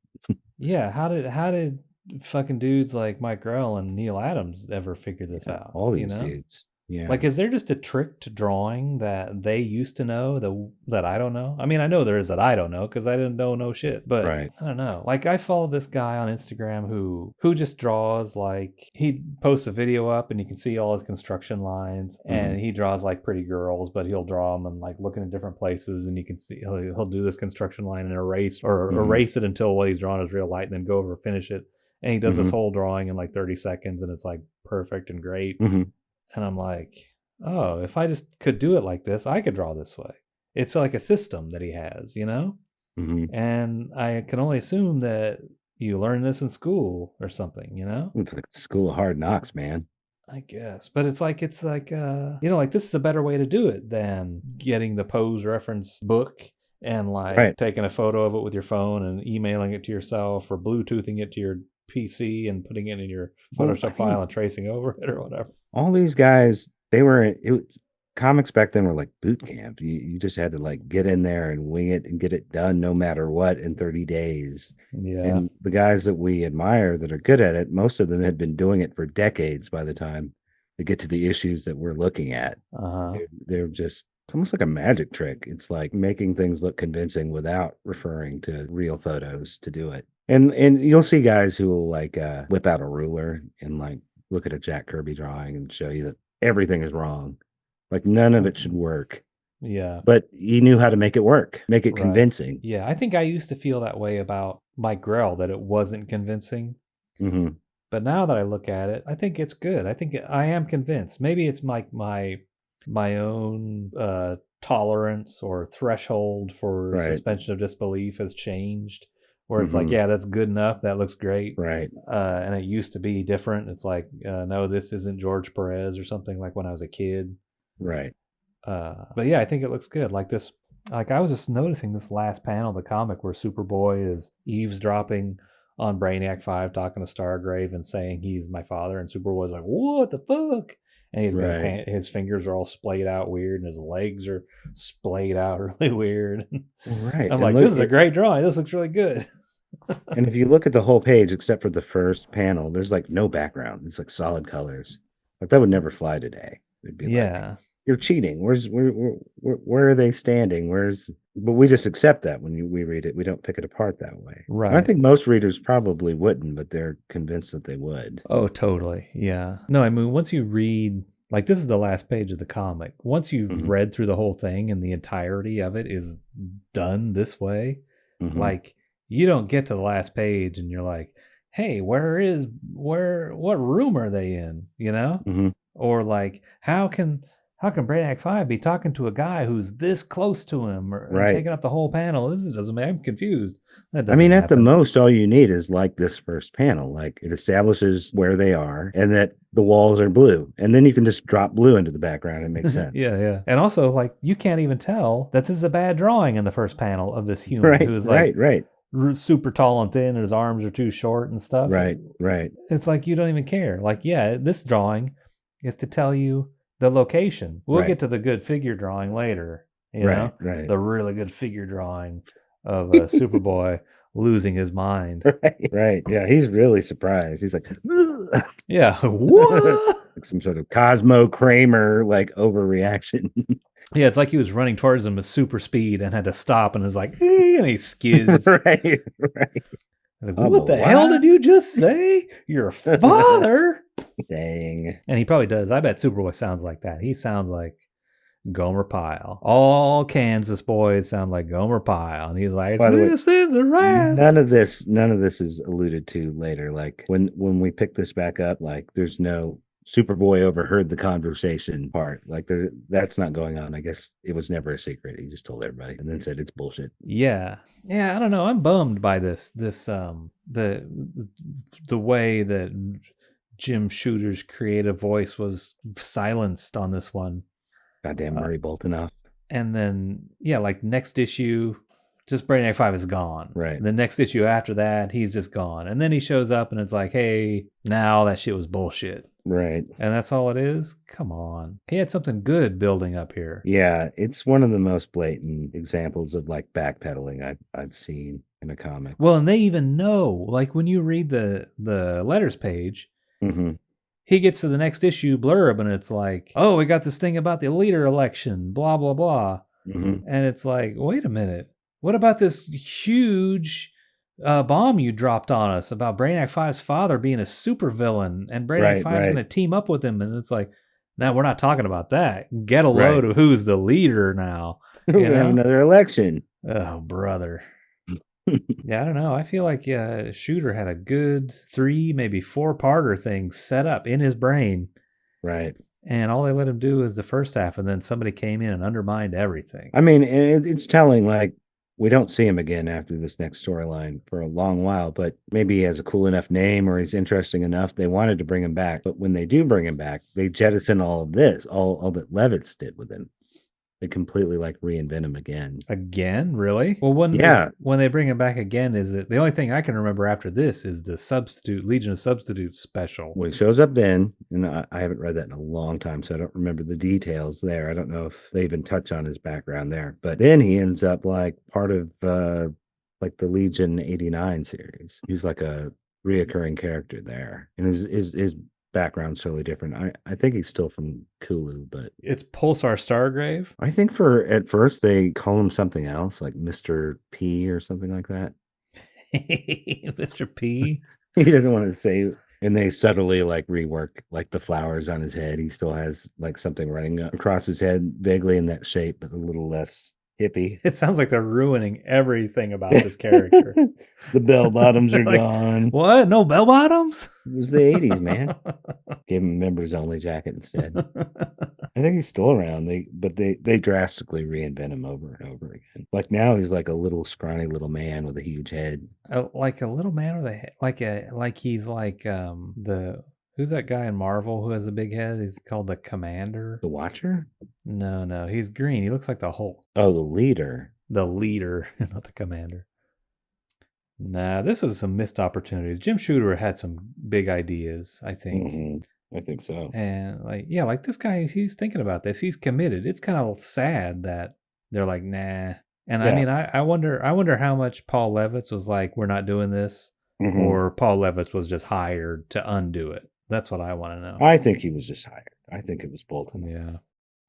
A: Yeah, how did fucking dudes like Mike Grell and Neil Adams ever figure this out?
B: All
A: You
B: these
A: know?
B: dudes. Yeah.
A: Like, is there just a trick to drawing that they used to know that I don't know? I mean, I know there is that I don't know because I didn't know no shit. But
B: Right.
A: I don't know. Like, I follow this guy on Instagram who just draws like he posts a video up and you can see all his construction lines and he draws like pretty girls, but he'll draw them and like looking in different places and you can see he'll do this construction line and erase it until what he's drawn is real light and then go over finish it. And he does this whole drawing in like 30 seconds and it's like perfect and great. And I'm like, oh, if I just could do it like this, I could draw this way. It's like a system that he has, you know? And I can only assume that you learn this in school or something, you know?
B: It's like the school of hard knocks, man.
A: I guess. But it's like like this is a better way to do it than getting the pose reference book and like taking a photo of it with your phone and emailing it to yourself or Bluetoothing it to your PC and putting it in your Photoshop file and tracing over it or whatever.
B: All these guys, comics back then were like boot camp. You just had to like get in there and wing it and get it done no matter what in 30 days.
A: Yeah.
B: And the guys that we admire that are good at it, most of them had been doing it for decades by the time they get to the issues that we're looking at. They're just, it's almost like a magic trick. It's like making things look convincing without referring to real photos to do it. And you'll see guys who will like whip out a ruler and like look at a Jack Kirby drawing and show you that everything is wrong. Like none of it should work.
A: Yeah.
B: But he knew how to make it work, make it convincing.
A: Yeah. I think I used to feel that way about Mike Grell, that it wasn't convincing. But now that I look at it, I think it's good. I think I am convinced. Maybe it's my own tolerance or threshold for suspension of disbelief has changed. Where it's like, yeah, that's good enough. That looks great. And it used to be different. It's like, no, this isn't George Perez or something like when I was a kid. But yeah, I think it looks good. Like this, like I was just noticing this last panel of the comic where Superboy is eavesdropping on Brainiac 5 talking to Stargrave and saying he's my father. And Superboy's like, what the fuck? And he's got his fingers are all splayed out weird and his legs are splayed out really weird. I'm like, this is a great drawing. This looks really good.
B: And if you look at the whole page, except for the first panel, there's like no background. It's like solid colors. Like that would never fly today. It'd be like, you're cheating. Where are they standing? But we just accept that when we read it. We don't pick it apart that way.
A: Right.
B: And I think most readers probably wouldn't, but they're convinced that they would.
A: Oh, totally. Yeah. No, I mean, once you read, like this is the last page of the comic. Once you've read through the whole thing and the entirety of it is done this way, like you don't get to the last page and you're like, hey, what room are they in? You know? Or like, how can Brainiac 5 be talking to a guy who's this close to him or taking up the whole panel? This doesn't make, I'm confused.
B: I mean, at the most, all you need is like this first panel. Like it establishes where they are and that the walls are blue. And then you can just drop blue into the background. It makes sense.
A: Yeah. And also, like, you can't even tell that this is a bad drawing in the first panel of this human who's like super tall and thin and his arms are too short and stuff.
B: Right.
A: It's like you don't even care. Like, yeah, this drawing is to tell you the location. We'll get to the good figure drawing later. You know? The really good figure drawing of Superboy losing his mind.
B: Right. Yeah, he's really surprised. He's like,
A: yeah, what?
B: Like some sort of Cosmo Kramer like overreaction.
A: Yeah, it's like he was running towards him with super speed and had to stop and was like, and he skids.
B: Right.
A: Like, what the hell did you just say? Your father?
B: Dang.
A: And he probably does. I bet Superboy sounds like that. He sounds like Gomer Pyle. All Kansas boys sound like Gomer Pyle. And he's like, citizens of wrath.
B: None of this is alluded to later. Like when we pick this back up, like there's no Superboy overheard the conversation part. Like that's not going on. I guess it was never a secret. He just told everybody and then said it's bullshit.
A: Yeah. I don't know. I'm bummed by this the way that Jim Shooter's creative voice was silenced on this one.
B: Goddamn Murray Boltinoff.
A: And then like next issue just Brainiac 5 is gone.
B: Right.
A: The next issue after that, he's just gone. And then he shows up and it's like, hey, now that shit was bullshit.
B: Right.
A: And that's all it is? Come on. He had something good building up here.
B: Yeah, it's one of the most blatant examples of like backpedaling I've seen in a comic.
A: Well, and they even know, like when you read the letters page,
B: Mm-hmm.
A: he gets to the next issue blurb and it's like, oh, we got this thing about the leader election, blah, blah, blah.
B: Mm-hmm.
A: And it's like, wait a minute. What about this huge bomb you dropped on us about Brainiac 5's father being a supervillain and Brainiac 5's going to team up with him? And it's like, no, we're not talking about that. Get a load of who's the leader now.
B: We're going to have another election.
A: Oh, brother. Yeah, I don't know. I feel like Shooter had a good 3, maybe 4-parter thing set up in his brain.
B: Right.
A: And all they let him do is the first half, and then somebody came in and undermined everything.
B: I mean, it's telling, like, we don't see him again after this next storyline for a long while, but maybe he has a cool enough name or he's interesting enough. They wanted to bring him back. But when they do bring him back, they jettison all of this, all that Levitz did with him. They completely like reinvent him again.
A: Again? Really? Well, when they bring him back again, is it the only thing I can remember after this is the Legion of Substitutes special.
B: Well, he shows up then, and I haven't read that in a long time, so I don't remember the details there. I don't know if they even touch on his background there. But then he ends up like part of like the Legion 89 series. He's like a reoccurring character there. And his background's totally different. I think he's still from Kulu, but
A: it's Pulsar Stargrave.
B: I think at first they call him something else, like Mr. P or something like that.
A: Mr. P.
B: He doesn't want to say, and they subtly like rework like the flowers on his head. He still has like something running across his head, vaguely in that shape, but a little less hippie.
A: It sounds like they're ruining everything about this character.
B: The bell bottoms are
A: like,
B: gone.
A: What? No bell bottoms?
B: It was the 80s, man. Gave him a members only jacket instead. I think he's still around. They drastically reinvent him over and over again. Like now he's like a little scrawny little man with a huge head.
A: Like a little man with a head, like he's like who's that guy in Marvel who has a big head? He's called the Commander.
B: The Watcher?
A: No, he's green. He looks like the Hulk.
B: Oh, the leader.
A: The leader, not the Commander. Nah, this was some missed opportunities. Jim Shooter had some big ideas, I think.
B: Mm-hmm. I think so.
A: And like this guy, he's thinking about this. He's committed. It's kind of sad that they're like, nah. And I mean, I wonder how much Paul Levitz was like, we're not doing this, or Paul Levitz was just hired to undo it. That's what I want to know.
B: I think he was just hired. I think it was both of them.
A: Yeah.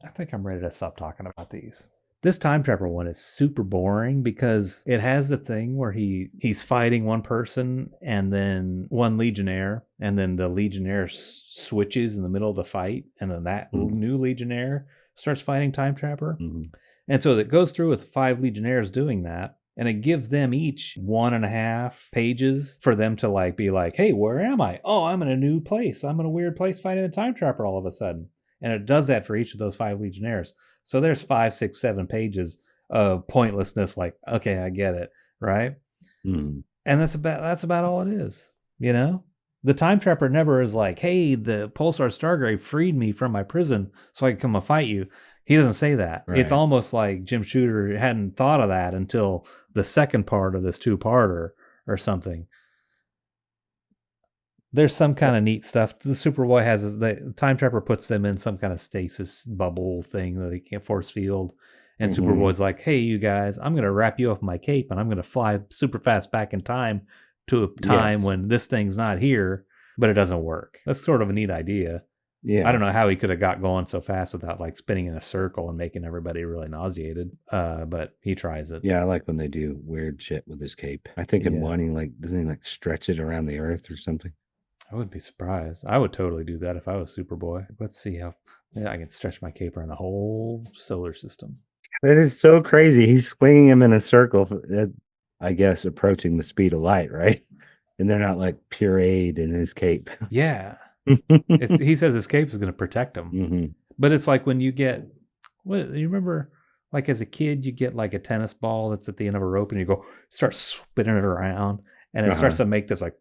A: I think I'm ready to stop talking about these. This Time Trapper one is super boring because it has the thing where he's fighting one person and then one Legionnaire, and then the Legionnaire switches in the middle of the fight, and then that new Legionnaire starts fighting Time Trapper. Mm-hmm. And so it goes through with 5 Legionnaires doing that, and it gives them each 1.5 pages for them to like be like, hey, where am I? Oh, I'm in a new place. I'm in a weird place fighting a Time Trapper all of a sudden. And it does that for each of those 5 Legionnaires. So there's 5, 6, 7 pages of pointlessness. Like, okay, I get it, right? And that's about all it is. You know, the Time Trapper never is like, hey, the Pulsar Stargrave freed me from my prison, so I can come and fight you. He doesn't say that. Right. It's almost like Jim Shooter hadn't thought of that until the second part of this 2-parter or something. There's some kind of neat stuff. The Superboy has the Time Trapper puts them in some kind of stasis bubble thing that they can't force field. And Superboy's like, hey, you guys, I'm going to wrap you up in my cape and I'm going to fly super fast back in time to a time when this thing's not here, but it doesn't work. That's sort of a neat idea. Yeah. I don't know how he could have got going so fast without like spinning in a circle and making everybody really nauseated. But he tries it.
B: Yeah, I like when they do weird shit with his cape. I think in one, doesn't he like stretch it around the earth or something?
A: I wouldn't be surprised. I would totally do that if I was Superboy. Let's see how I can stretch my cape around the whole solar system.
B: That is so crazy. He's swinging him in a circle, I guess, approaching the speed of light, right? And they're not like pureed in his cape.
A: Yeah. He says his cape is going to protect him. Mm-hmm. But it's like when you get, you remember, like as a kid, you get like a tennis ball that's at the end of a rope and you start spinning it around and it starts to make this like,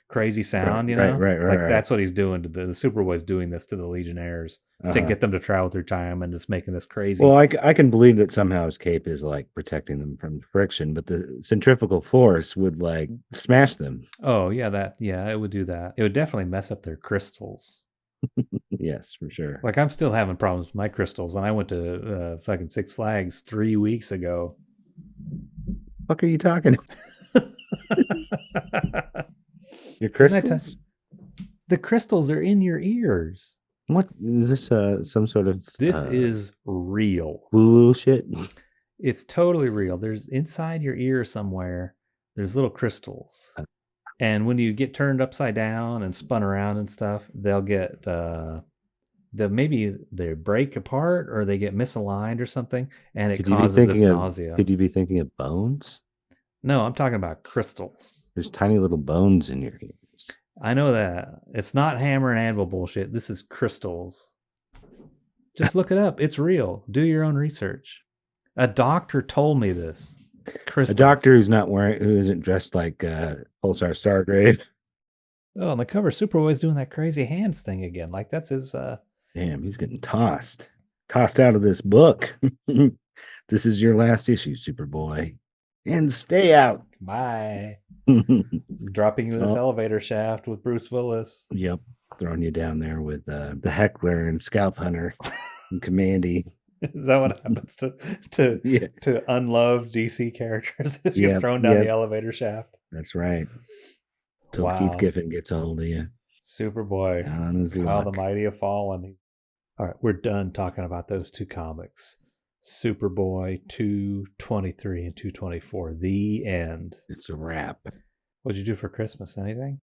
A: crazy sound, you know?
B: Right.
A: That's what he's doing to the Superboy's doing this to the Legionnaires to get them to travel through time and just making this crazy.
B: Well, I can believe that somehow his cape is like protecting them from friction, but the centrifugal force would like smash them.
A: Oh, yeah, it would do that. It would definitely mess up their crystals.
B: Yes, for sure.
A: Like, I'm still having problems with my crystals, and I went to fucking Six Flags 3 weeks ago.
B: What are you talking? Your crystals?
A: The crystals are in your ears.
B: What is this? Some sort of
A: this is real
B: woo shit.
A: It's totally real. There's inside your ear somewhere. There's little crystals, and when you get turned upside down and spun around and stuff, they'll get maybe they break apart or they get misaligned or something, and it causes this nausea.
B: Could you be thinking of bones?
A: No, I'm talking about crystals.
B: There's tiny little bones in your ears.
A: I know that. It's not hammer and anvil bullshit. This is crystals. Just look it up. It's real. Do your own research. A doctor told me this. Crystals.
B: A doctor who isn't dressed like PULSAR STARGRAVE.
A: Oh, on the cover, Superboy's doing that crazy hands thing again. Like that's his.
B: Damn, he's getting tossed out of this book. This is your last issue, Superboy, and stay out.
A: Bye. Dropping you in this elevator shaft with Bruce Willis.
B: Yep, throwing you down there with the Heckler and Scalp Hunter and Commandy.
A: Is that what happens to unloved DC characters? Just get thrown down the elevator shaft.
B: That's right. Till Keith Giffen gets a hold of you.
A: Superboy.
B: On his
A: How the mighty have fallen. All right, we're done talking about those two comics. Superboy 223 and 224. The end.
B: It's a wrap.
A: What'd you do for Christmas? Anything?